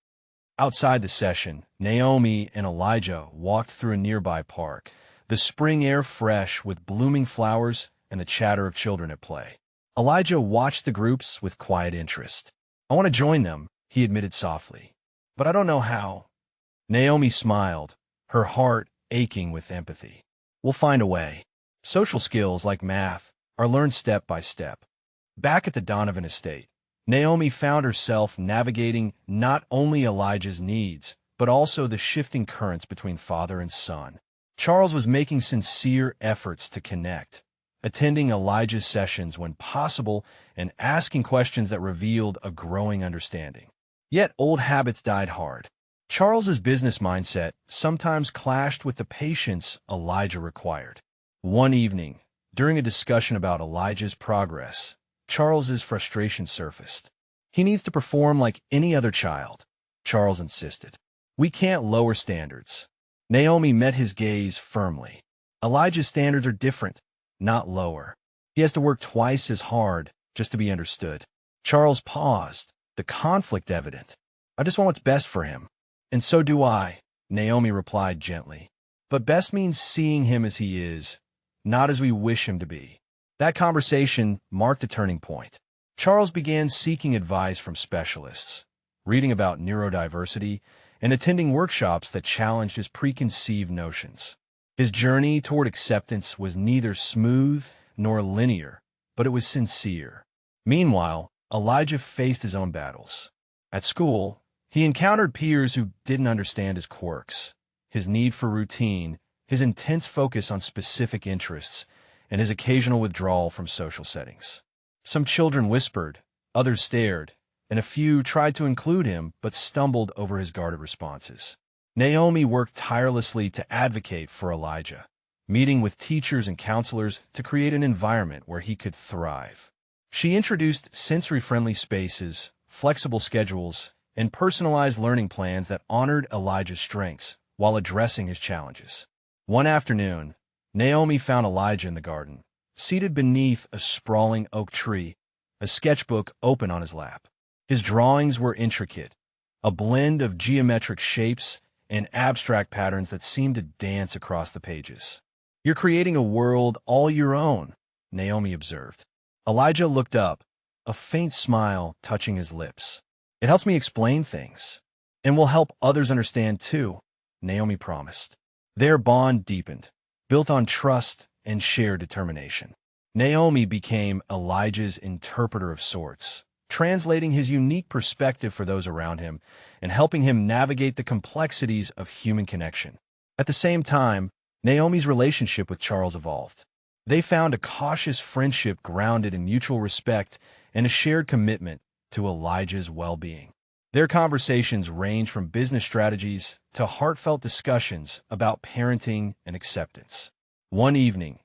Outside the session, Naomi and Elijah walked through a nearby park, the spring air fresh with blooming flowers and the chatter of children at play. Elijah watched the groups with quiet interest. "I want to join them," he admitted softly, "but I don't know how." Naomi smiled, her heart aching with empathy. "We'll find a way. Social skills like math are learned step by step." Back at the Donovan estate, Naomi found herself navigating not only Elijah's needs, but also the shifting currents between father and son. Charles was making sincere efforts to connect, attending Elijah's sessions when possible and asking questions that revealed a growing understanding. Yet old habits died hard. Charles's business mindset sometimes clashed with the patience Elijah required. One evening, during a discussion about Elijah's progress, Charles's frustration surfaced. "He needs to perform like any other child," Charles insisted. "We can't lower standards." Naomi met his gaze firmly. "Elijah's standards are different, not lower. He has to work twice as hard just to be understood." Charles paused, the conflict evident. I just want what's best for him. And so do I, Naomi replied gently. But best means seeing him as he is, not as we wish him to be. That conversation marked a turning point. Charles began seeking advice from specialists, reading about neurodiversity, and attending workshops that challenged his preconceived notions. His journey toward acceptance was neither smooth nor linear, but it was sincere. Meanwhile, Elijah faced his own battles. At school, he encountered peers who didn't understand his quirks, his need for routine, his intense focus on specific interests, and his occasional withdrawal from social settings. Some children whispered, others stared, and a few tried to include him but stumbled over his guarded responses. Naomi worked tirelessly to advocate for Elijah, meeting with teachers and counselors to create an environment where he could thrive. She introduced sensory-friendly spaces, flexible schedules, and personalized learning plans that honored Elijah's strengths while addressing his challenges. One afternoon, Naomi found Elijah in the garden, seated beneath a sprawling oak tree, a sketchbook open on his lap. His drawings were intricate, a blend of geometric shapes and abstract patterns that seemed to dance across the pages. "You're creating a world all your own," Naomi observed. Elijah looked up, a faint smile touching his lips. "It helps me explain things, and will help others understand too," Naomi promised. Their bond deepened, built on trust and shared determination. Naomi became Elijah's interpreter of sorts, translating his unique perspective for those around him and helping him navigate the complexities of human connection. At the same time, Naomi's relationship with Charles evolved. They found a cautious friendship grounded in mutual respect and a shared commitment to Elijah's well-being. Their conversations ranged from business strategies to heartfelt discussions about parenting and acceptance. One evening,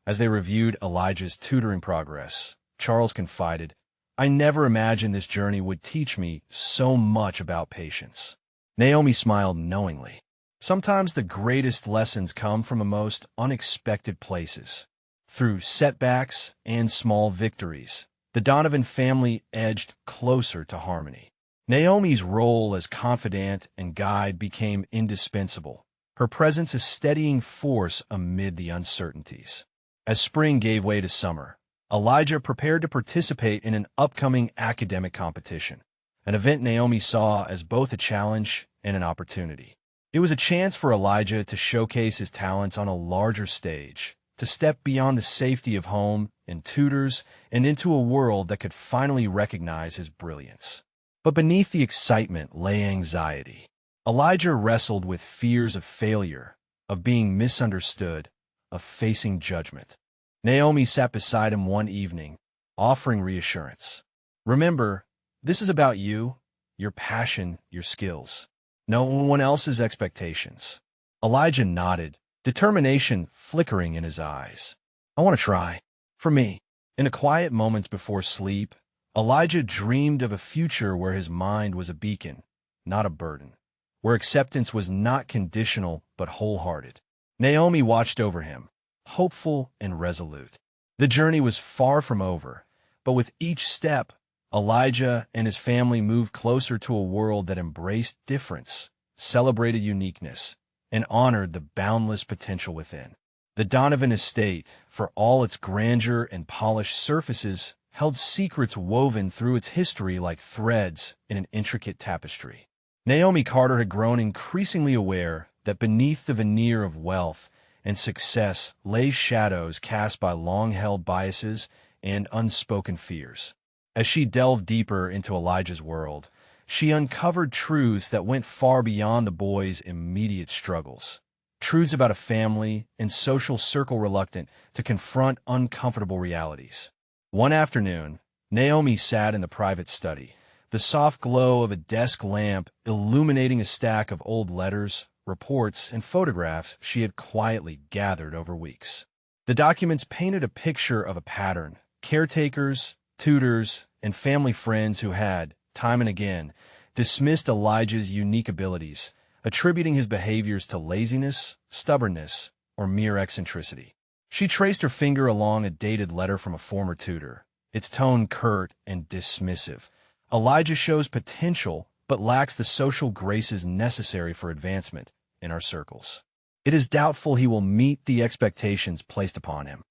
as they reviewed Elijah's tutoring progress, Charles confided, "I never imagined this journey would teach me so much about patience." Naomi smiled knowingly. Sometimes the greatest lessons come from the most unexpected places. Through setbacks and small victories, the Donovan family edged closer to harmony. Naomi's role as confidant and guide became indispensable, her presence a steadying force amid the uncertainties. As spring gave way to summer, Elijah prepared to participate in an upcoming academic competition, an event Naomi saw as both a challenge and an opportunity. It was a chance for Elijah to showcase his talents on a larger stage, to step beyond the safety of home and tutors and into a world that could finally recognize his brilliance. But beneath the excitement lay anxiety. Elijah wrestled with fears of failure, of being misunderstood, of facing judgment. Naomi sat beside him one evening, offering reassurance. "Remember, this is about you, your passion, your skills. No one else's expectations." Elijah nodded, determination flickering in his eyes. "I want to try. For me." In the quiet moments before sleep, Elijah dreamed of a future where his mind was a beacon, not a burden, where acceptance was not conditional but wholehearted. Naomi watched over him, hopeful and resolute. The journey was far from over, but with each step, Elijah and his family moved closer to a world that embraced difference, celebrated uniqueness, and honored the boundless potential within. The Donovan estate, for all its grandeur and polished surfaces, held secrets woven through its history like threads in an intricate tapestry. Naomi Carter had grown increasingly aware that beneath the veneer of wealth and success lay shadows cast by long-held biases and unspoken fears. As she delved deeper into Elijah's world, she uncovered truths that went far beyond the boy's immediate struggles. Truths about a family and social circle reluctant to confront uncomfortable realities. One afternoon, Naomi sat in the private study, the soft glow of a desk lamp illuminating a stack of old letters, reports, and photographs she had quietly gathered over weeks. The documents painted a picture of a pattern: caretakers, tutors, and family friends who had, time and again, dismissed Elijah's unique abilities, attributing his behaviors to laziness, stubbornness, or mere eccentricity. She traced her finger along a dated letter from a former tutor, its tone curt and dismissive, Elijah shows potential but lacks the social graces necessary for advancement in our circles. It is doubtful he will meet the expectations placed upon him.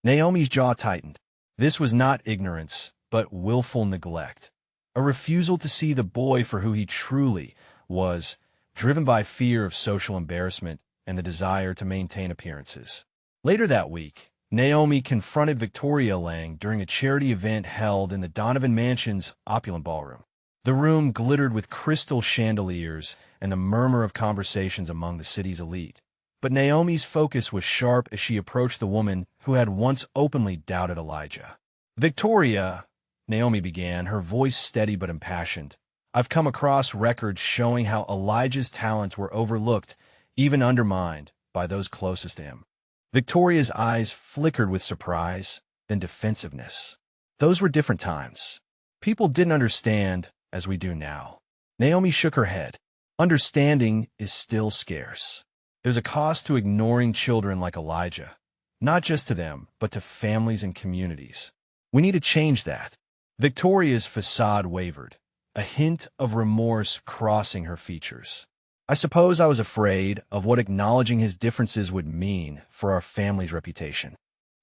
Naomi's jaw tightened. This was not ignorance, but willful neglect. A refusal to see the boy for who he truly was, driven by fear of social embarrassment and the desire to maintain appearances. Later that week, Naomi confronted Victoria Lang during a charity event held in the Donovan Mansion's opulent ballroom. The room glittered with crystal chandeliers and the murmur of conversations among the city's elite. But Naomi's focus was sharp as she approached the woman who had once openly doubted Elijah. "Victoria," Naomi began, her voice steady but impassioned, "I've come across records showing how Elijah's talents were overlooked, even undermined, by those closest to him." Victoria's eyes flickered with surprise, then defensiveness. Those were different times. People didn't understand as we do now. Naomi shook her head. Understanding is still scarce. There's a cost to ignoring children like Elijah, not just to them, but to families and communities. We need to change that. Victoria's facade wavered, a hint of remorse crossing her features. "I suppose I was afraid of what acknowledging his differences would mean for our family's reputation."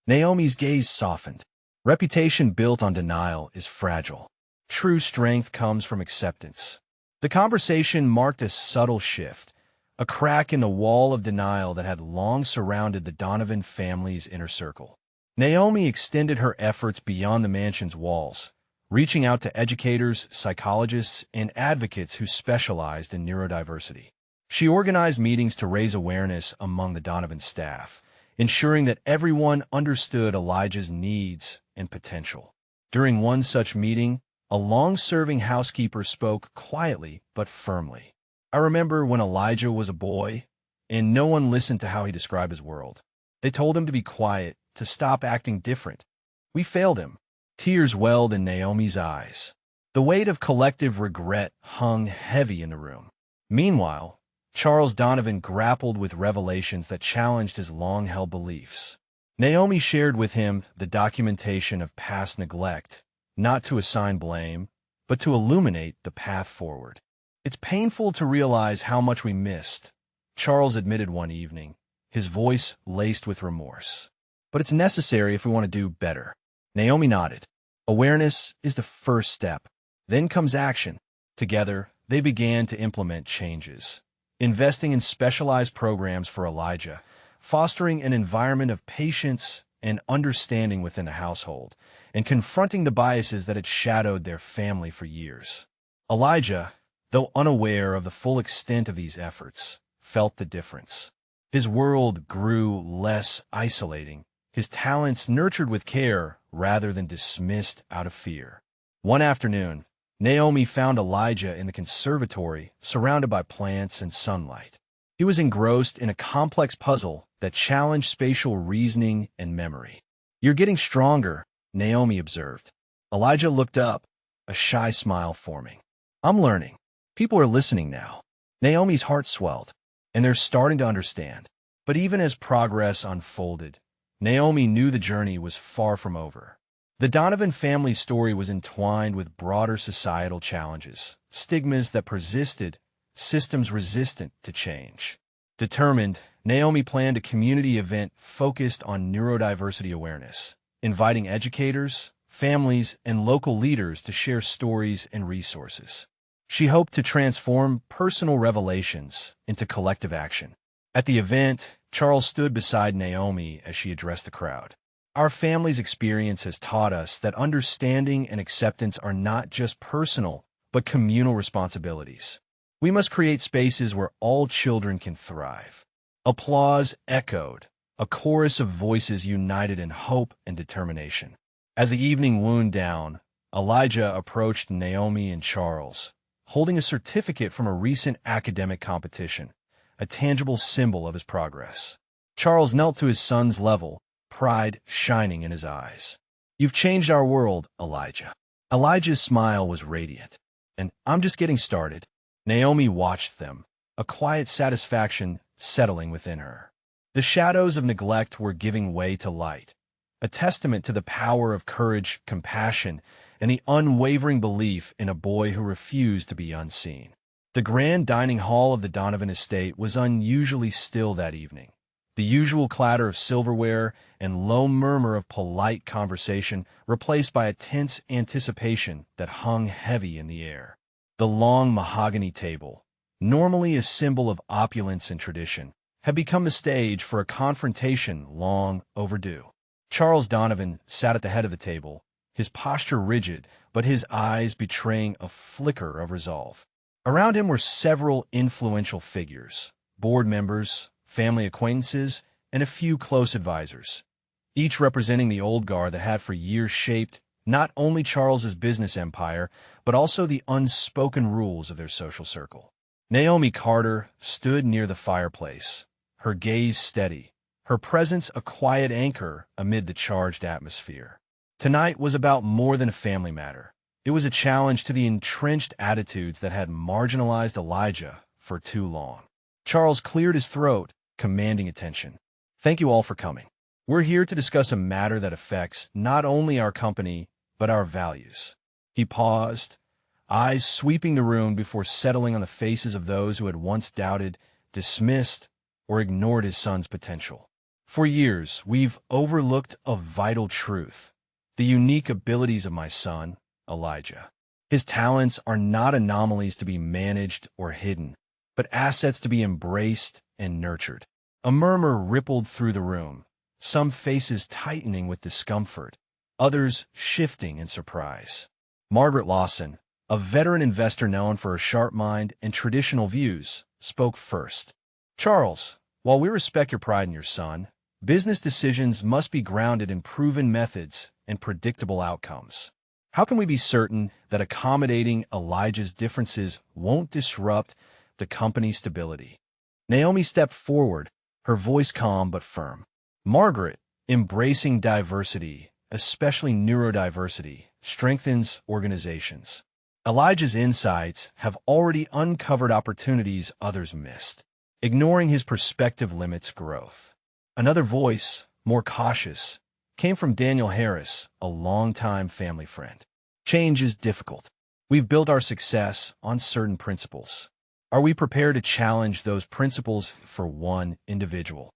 Naomi's gaze softened. Reputation built on denial is fragile. True strength comes from acceptance. The conversation marked a subtle shift, a crack in the wall of denial that had long surrounded the Donovan family's inner circle. Naomi extended her efforts beyond the mansion's walls, reaching out to educators, psychologists, and advocates who specialized in neurodiversity. She organized meetings to raise awareness among the Donovan staff, ensuring that everyone understood Elijah's needs and potential. During one such meeting, a long-serving housekeeper spoke quietly but firmly. "I remember when Elijah was a boy, and no one listened to how he described his world. They told him to be quiet, to stop acting different. We failed him." Tears welled in Naomi's eyes. The weight of collective regret hung heavy in the room. Meanwhile, Charles Donovan grappled with revelations that challenged his long-held beliefs. Naomi shared with him the documentation of past neglect, not to assign blame, but to illuminate the path forward. "It's painful to realize how much we missed," Charles admitted one evening, his voice laced with remorse. "But it's necessary if we want to do better." Naomi nodded. Awareness is the first step. Then comes action. Together, they began to implement changes, investing in specialized programs for Elijah, fostering an environment of patience and understanding within the household, and confronting the biases that had shadowed their family for years. Elijah, though unaware of the full extent of these efforts, felt the difference. His world grew less isolating, his talents nurtured with care rather than dismissed out of fear. One afternoon, Naomi found Elijah in the conservatory, surrounded by plants and sunlight. He was engrossed in a complex puzzle that challenged spatial reasoning and memory. "You're getting stronger," Naomi observed. Elijah looked up, a shy smile forming. "I'm learning. People are listening now." Naomi's heart swelled, and they're starting to understand. But even as progress unfolded, Naomi knew the journey was far from over. The Donovan family story was entwined with broader societal challenges, stigmas that persisted, systems resistant to change. Determined, Naomi planned a community event focused on neurodiversity awareness, inviting educators, families, and local leaders to share stories and resources. She hoped to transform personal revelations into collective action. At the event, Charles stood beside Naomi as she addressed the crowd. "Our family's experience has taught us that understanding and acceptance are not just personal, but communal responsibilities. We must create spaces where all children can thrive." Applause echoed, a chorus of voices united in hope and determination. As the evening wound down, Elijah approached Naomi and Charles, holding a certificate from a recent academic competition, a tangible symbol of his progress. Charles knelt to his son's level, pride shining in his eyes. "You've changed our world, Elijah." Elijah's smile was radiant. "And I'm just getting started." Naomi watched them, a quiet satisfaction settling within her. The shadows of neglect were giving way to light, a testament to the power of courage, compassion, and the unwavering belief in a boy who refused to be unseen. The grand dining hall of the Donovan estate was unusually still that evening. The usual clatter of silverware and low murmur of polite conversation replaced by a tense anticipation that hung heavy in the air. The long mahogany table, normally a symbol of opulence and tradition, had become the stage for a confrontation long overdue. Charles Donovan sat at the head of the table, his posture rigid, but his eyes betraying a flicker of resolve. Around him were several influential figures, board members, family acquaintances, and a few close advisors, each representing the old guard that had for years shaped not only Charles's business empire, but also the unspoken rules of their social circle. Naomi Carter stood near the fireplace, her gaze steady, her presence a quiet anchor amid the charged atmosphere. Tonight was about more than a family matter. It was a challenge to the entrenched attitudes that had marginalized Elijah for too long. Charles cleared his throat, commanding attention. Thank you all for coming. We're here to discuss a matter that affects not only our company, but our values. He paused, eyes sweeping the room before settling on the faces of those who had once doubted, dismissed, or ignored his son's potential. For years, we've overlooked a vital truth: the unique abilities of my son, Elijah. His talents are not anomalies to be managed or hidden, but assets to be embraced and nurtured. A murmur rippled through the room, some faces tightening with discomfort, others shifting in surprise. Margaret Lawson, a veteran investor known for her sharp mind and traditional views, spoke first. Charles, while we respect your pride in your son, business decisions must be grounded in proven methods and predictable outcomes. How can we be certain that accommodating Elijah's differences won't disrupt the company's stability? Naomi stepped forward, her voice calm but firm. Margaret, embracing diversity, especially neurodiversity, strengthens organizations. Elijah's insights have already uncovered opportunities others missed. Ignoring his perspective limits growth. Another voice, more cautious, came from Daniel Harris, a longtime family friend. Change is difficult. We've built our success on certain principles. Are we prepared to challenge those principles for one individual?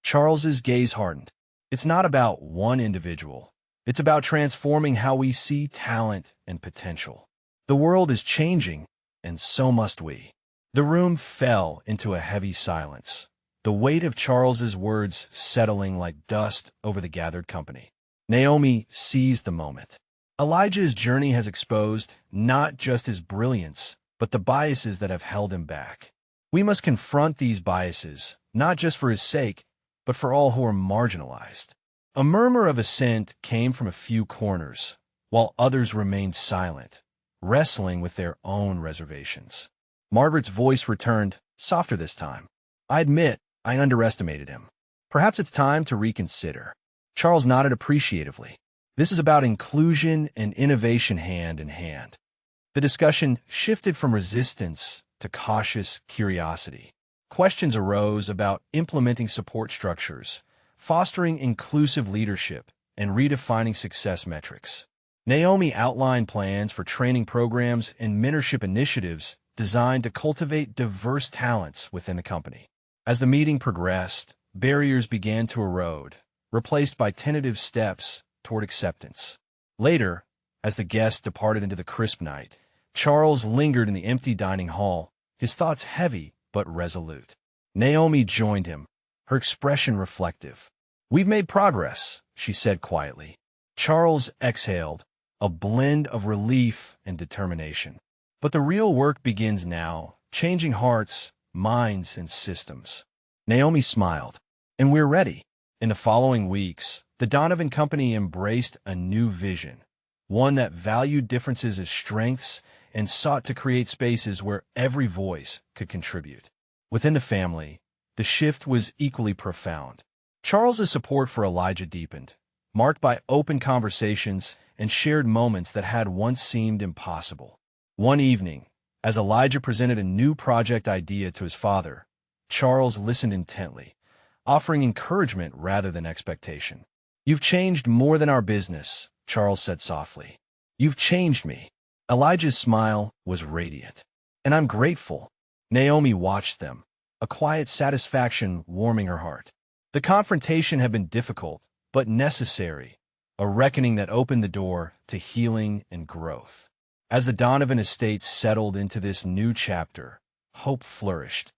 Charles's gaze hardened. It's not about one individual. It's about transforming how we see talent and potential. The world is changing, and so must we. The room fell into a heavy silence, the weight of Charles's words settling like dust over the gathered company. Naomi seized the moment. Elijah's journey has exposed not just his brilliance, but the biases that have held him back. We must confront these biases, not just for his sake, but for all who are marginalized. A murmur of assent came from a few corners, while others remained silent, wrestling with their own reservations. Margaret's voice returned, softer this time. I admit, I underestimated him. Perhaps it's time to reconsider. Charles nodded appreciatively. This is about inclusion and innovation hand in hand. The discussion shifted from resistance to cautious curiosity. Questions arose about implementing support structures, fostering inclusive leadership, and redefining success metrics. Naomi outlined plans for training programs and mentorship initiatives designed to cultivate diverse talents within the company. As the meeting progressed, barriers began to erode, replaced by tentative steps toward acceptance. Later, as the guests departed into the crisp night, Charles lingered in the empty dining hall, his thoughts heavy but resolute. Naomi joined him, her expression reflective. We've made progress, she said quietly. Charles exhaled, a blend of relief and determination. But the real work begins now, changing hearts, minds, and systems. Naomi smiled. And we're ready. In the following weeks, the Donovan Company embraced a new vision, one that valued differences as strengths and sought to create spaces where every voice could contribute. Within the family, the shift was equally profound. Charles's support for Elijah deepened, marked by open conversations and shared moments that had once seemed impossible. One evening, as Elijah presented a new project idea to his father, Charles listened intently, offering encouragement rather than expectation. You've changed more than our business, Charles said softly. You've changed me. Elijah's smile was radiant. And I'm grateful. Naomi watched them, a quiet satisfaction warming her heart. The confrontation had been difficult, but necessary, a reckoning that opened the door to healing and growth. As the Donovan estate settled into this new chapter, hope flourished,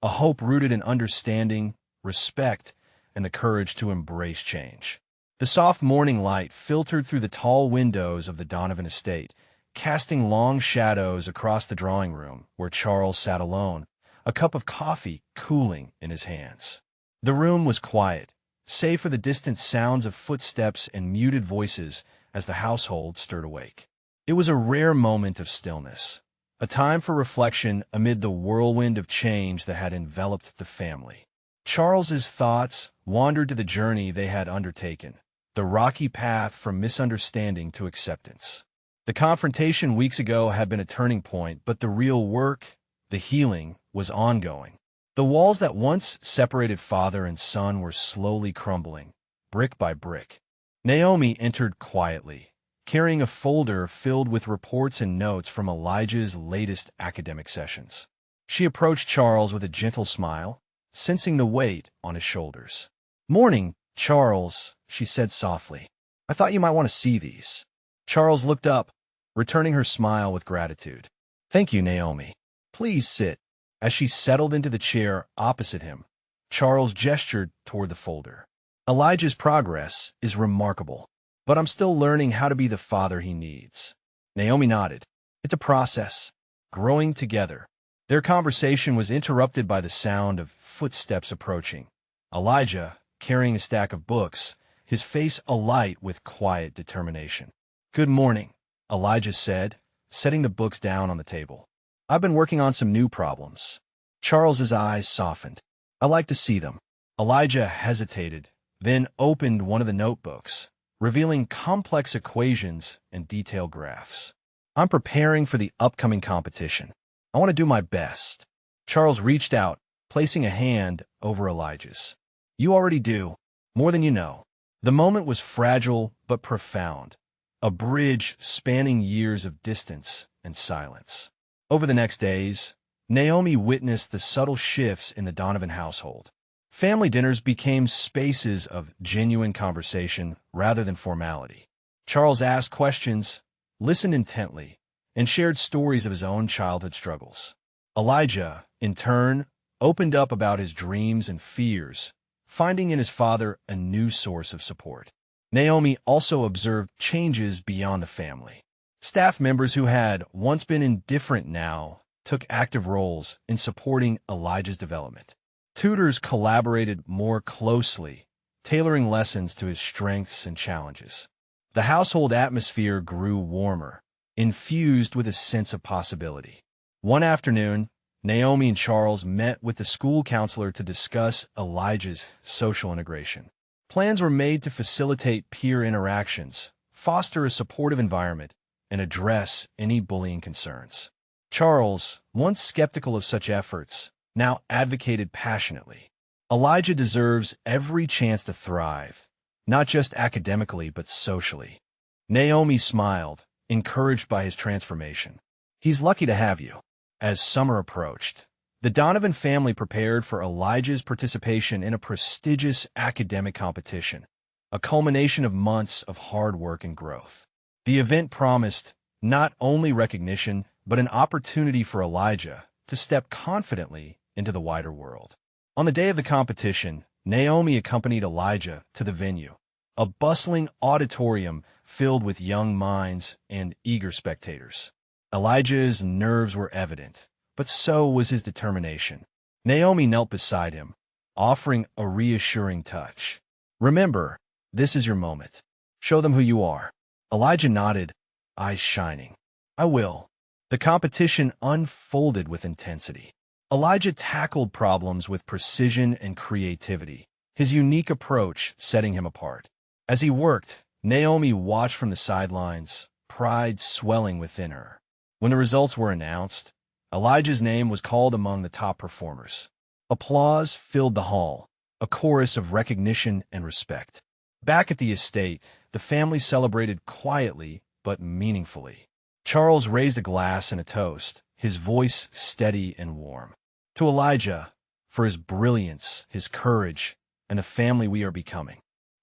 a hope rooted in understanding, respect, and the courage to embrace change. The soft morning light filtered through the tall windows of the Donovan estate, casting long shadows across the drawing room where Charles sat alone, a cup of coffee cooling in his hands. The room was quiet, save for the distant sounds of footsteps and muted voices as the household stirred awake. It was a rare moment of stillness, a time for reflection amid the whirlwind of change that had enveloped the family. Charles's thoughts wandered to the journey they had undertaken, the rocky path from misunderstanding to acceptance. The confrontation weeks ago had been a turning point, but the real work, the healing, was ongoing. The walls that once separated father and son were slowly crumbling, brick by brick. Naomi entered quietly, carrying a folder filled with reports and notes from Elijah's latest academic sessions. She approached Charles with a gentle smile, sensing the weight on his shoulders. "Morning, Charles," she said softly. "I thought you might want to see these." Charles looked up, returning her smile with gratitude. "Thank you, Naomi. Please sit." As she settled into the chair opposite him, Charles gestured toward the folder. "Elijah's progress is remarkable, but I'm still learning how to be the father he needs." Naomi nodded. "It's a process, growing together." Their conversation was interrupted by the sound of footsteps approaching. Elijah, carrying a stack of books, his face alight with quiet determination. "Good morning," Elijah said, setting the books down on the table. "I've been working on some new problems." Charles's eyes softened. "I like to see them." Elijah hesitated, then opened one of the notebooks, revealing complex equations and detailed graphs. "I'm preparing for the upcoming competition. I want to do my best." Charles reached out, placing a hand over Elijah's. "You already do, more than you know." The moment was fragile but profound, a bridge spanning years of distance and silence. Over the next days, Naomi witnessed the subtle shifts in the Donovan household. Family dinners became spaces of genuine conversation rather than formality. Charles asked questions, listened intently, and shared stories of his own childhood struggles. Elijah, in turn, opened up about his dreams and fears, finding in his father a new source of support. Naomi also observed changes beyond the family. Staff members who had once been indifferent now took active roles in supporting Elijah's development. Tutors collaborated more closely, tailoring lessons to his strengths and challenges. The household atmosphere grew warmer, infused with a sense of possibility. One afternoon, Naomi and Charles met with the school counselor to discuss Elijah's social integration. Plans were made to facilitate peer interactions, foster a supportive environment, and address any bullying concerns. Charles, once skeptical of such efforts, now advocated passionately. Elijah deserves every chance to thrive, not just academically but socially. Naomi smiled, encouraged by his transformation. "He's lucky to have you." As summer approached, the Donovan family prepared for Elijah's participation in a prestigious academic competition, a culmination of months of hard work and growth. The event promised not only recognition, but an opportunity for Elijah to step confidently into the wider world. On the day of the competition, Naomi accompanied Elijah to the venue, a bustling auditorium filled with young minds and eager spectators. Elijah's nerves were evident, but so was his determination. Naomi knelt beside him, offering a reassuring touch. "Remember, this is your moment. Show them who you are." Elijah nodded, eyes shining. "I will." The competition unfolded with intensity. Elijah tackled problems with precision and creativity, his unique approach setting him apart. As he worked, Naomi watched from the sidelines, pride swelling within her. When the results were announced, Elijah's name was called among the top performers. Applause filled the hall, a chorus of recognition and respect. Back at the estate, the family celebrated quietly but meaningfully. Charles raised a glass and a toast, his voice steady and warm. To Elijah, for his brilliance, his courage, and the family we are becoming.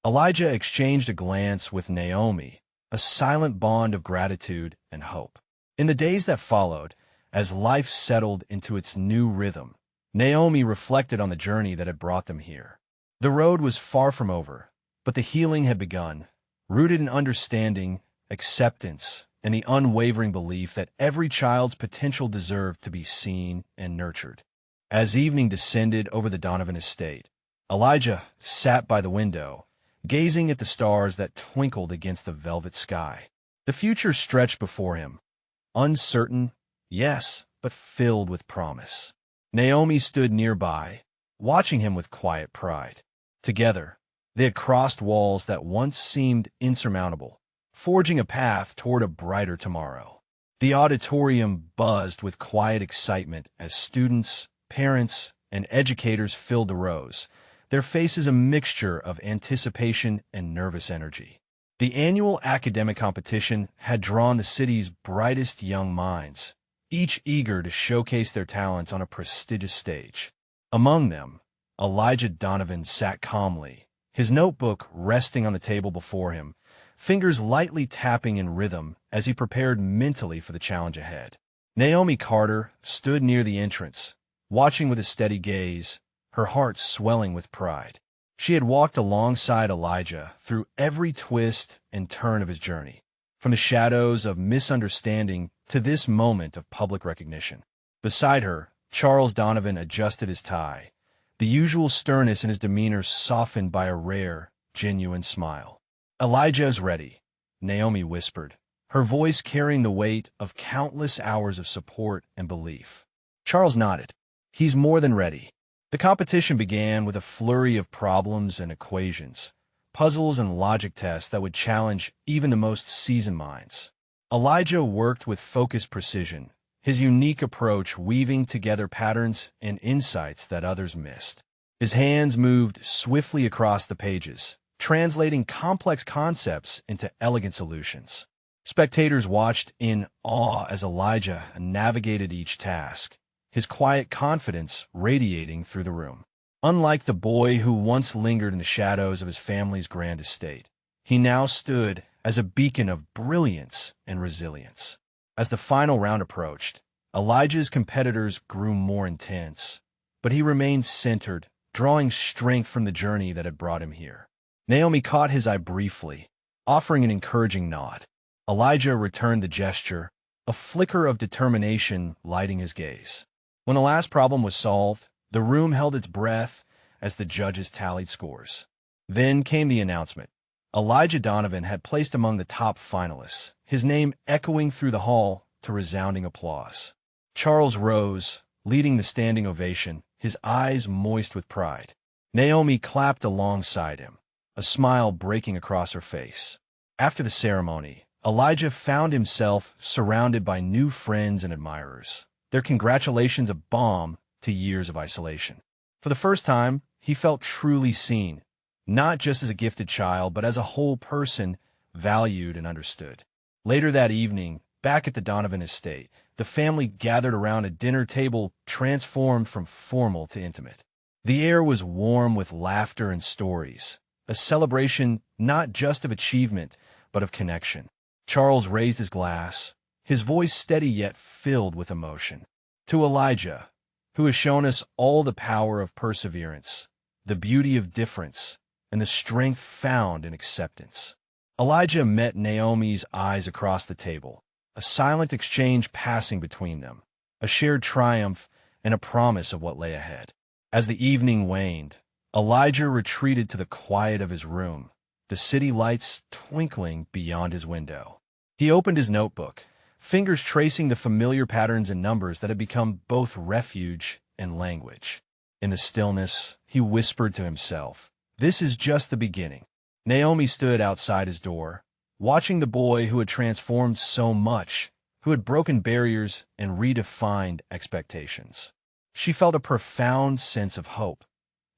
Elijah exchanged a glance with Naomi, a silent bond of gratitude and hope. In the days that followed, as life settled into its new rhythm, Naomi reflected on the journey that had brought them here. The road was far from over, but the healing had begun, rooted in understanding, acceptance, and the unwavering belief that every child's potential deserved to be seen and nurtured. As evening descended over the Donovan estate, Elijah sat by the window, gazing at the stars that twinkled against the velvet sky. The future stretched before him, uncertain, yes, but filled with promise. Naomi stood nearby, watching him with quiet pride. Together, they had crossed walls that once seemed insurmountable, forging a path toward a brighter tomorrow. The auditorium buzzed with quiet excitement as students, parents, and educators filled the rows, their faces a mixture of anticipation and nervous energy. The annual academic competition had drawn the city's brightest young minds, each eager to showcase their talents on a prestigious stage. Among them, Elijah Donovan sat calmly, his notebook resting on the table before him, fingers lightly tapping in rhythm as he prepared mentally for the challenge ahead. Naomi Carter stood near the entrance, watching with a steady gaze, her heart swelling with pride. She had walked alongside Elijah through every twist and turn of his journey, from the shadows of misunderstanding to this moment of public recognition. Beside her, Charles Donovan adjusted his tie, the usual sternness in his demeanor softened by a rare, genuine smile. "Elijah is ready," Naomi whispered, her voice carrying the weight of countless hours of support and belief. Charles nodded. "He's more than ready." The competition began with a flurry of problems and equations, puzzles and logic tests that would challenge even the most seasoned minds. Elijah worked with focused precision, his unique approach weaving together patterns and insights that others missed. His hands moved swiftly across the pages, translating complex concepts into elegant solutions. Spectators watched in awe as Elijah navigated each task, his quiet confidence radiating through the room. Unlike the boy who once lingered in the shadows of his family's grand estate, he now stood as a beacon of brilliance and resilience. As the final round approached, Elijah's competitors grew more intense, but he remained centered, drawing strength from the journey that had brought him here. Naomi caught his eye briefly, offering an encouraging nod. Elijah returned the gesture, a flicker of determination lighting his gaze. When the last problem was solved, the room held its breath as the judges tallied scores. Then came the announcement. Elijah Donovan had placed among the top finalists, his name echoing through the hall to resounding applause. Charles rose, leading the standing ovation, his eyes moist with pride. Naomi clapped alongside him, a smile breaking across her face. After the ceremony, Elijah found himself surrounded by new friends and admirers, their congratulations a balm to years of isolation. For the first time, he felt truly seen, not just as a gifted child, but as a whole person, valued and understood. Later that evening, back at the Donovan estate, the family gathered around a dinner table transformed from formal to intimate. The air was warm with laughter and stories, a celebration not just of achievement, but of connection. Charles raised his glass, his voice steady yet filled with emotion. "To Elijah, who has shown us all the power of perseverance, the beauty of difference, and the strength found in acceptance." Elijah met Naomi's eyes across the table, a silent exchange passing between them, a shared triumph and a promise of what lay ahead. As the evening waned, Elijah retreated to the quiet of his room, the city lights twinkling beyond his window. He opened his notebook, fingers tracing the familiar patterns and numbers that had become both refuge and language. In the stillness, he whispered to himself, "This is just the beginning." Naomi stood outside his door, watching the boy who had transformed so much, who had broken barriers and redefined expectations. She felt a profound sense of hope,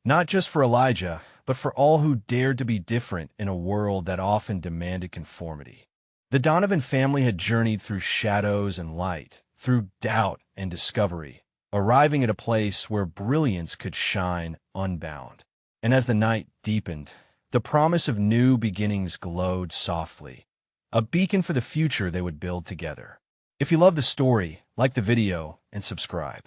not just for Elijah, but for all who dared to be different in a world that often demanded conformity. The Donovan family had journeyed through shadows and light, through doubt and discovery, arriving at a place where brilliance could shine unbound. And as the night deepened, the promise of new beginnings glowed softly, a beacon for the future they would build together. If you love the story, like the video and subscribe.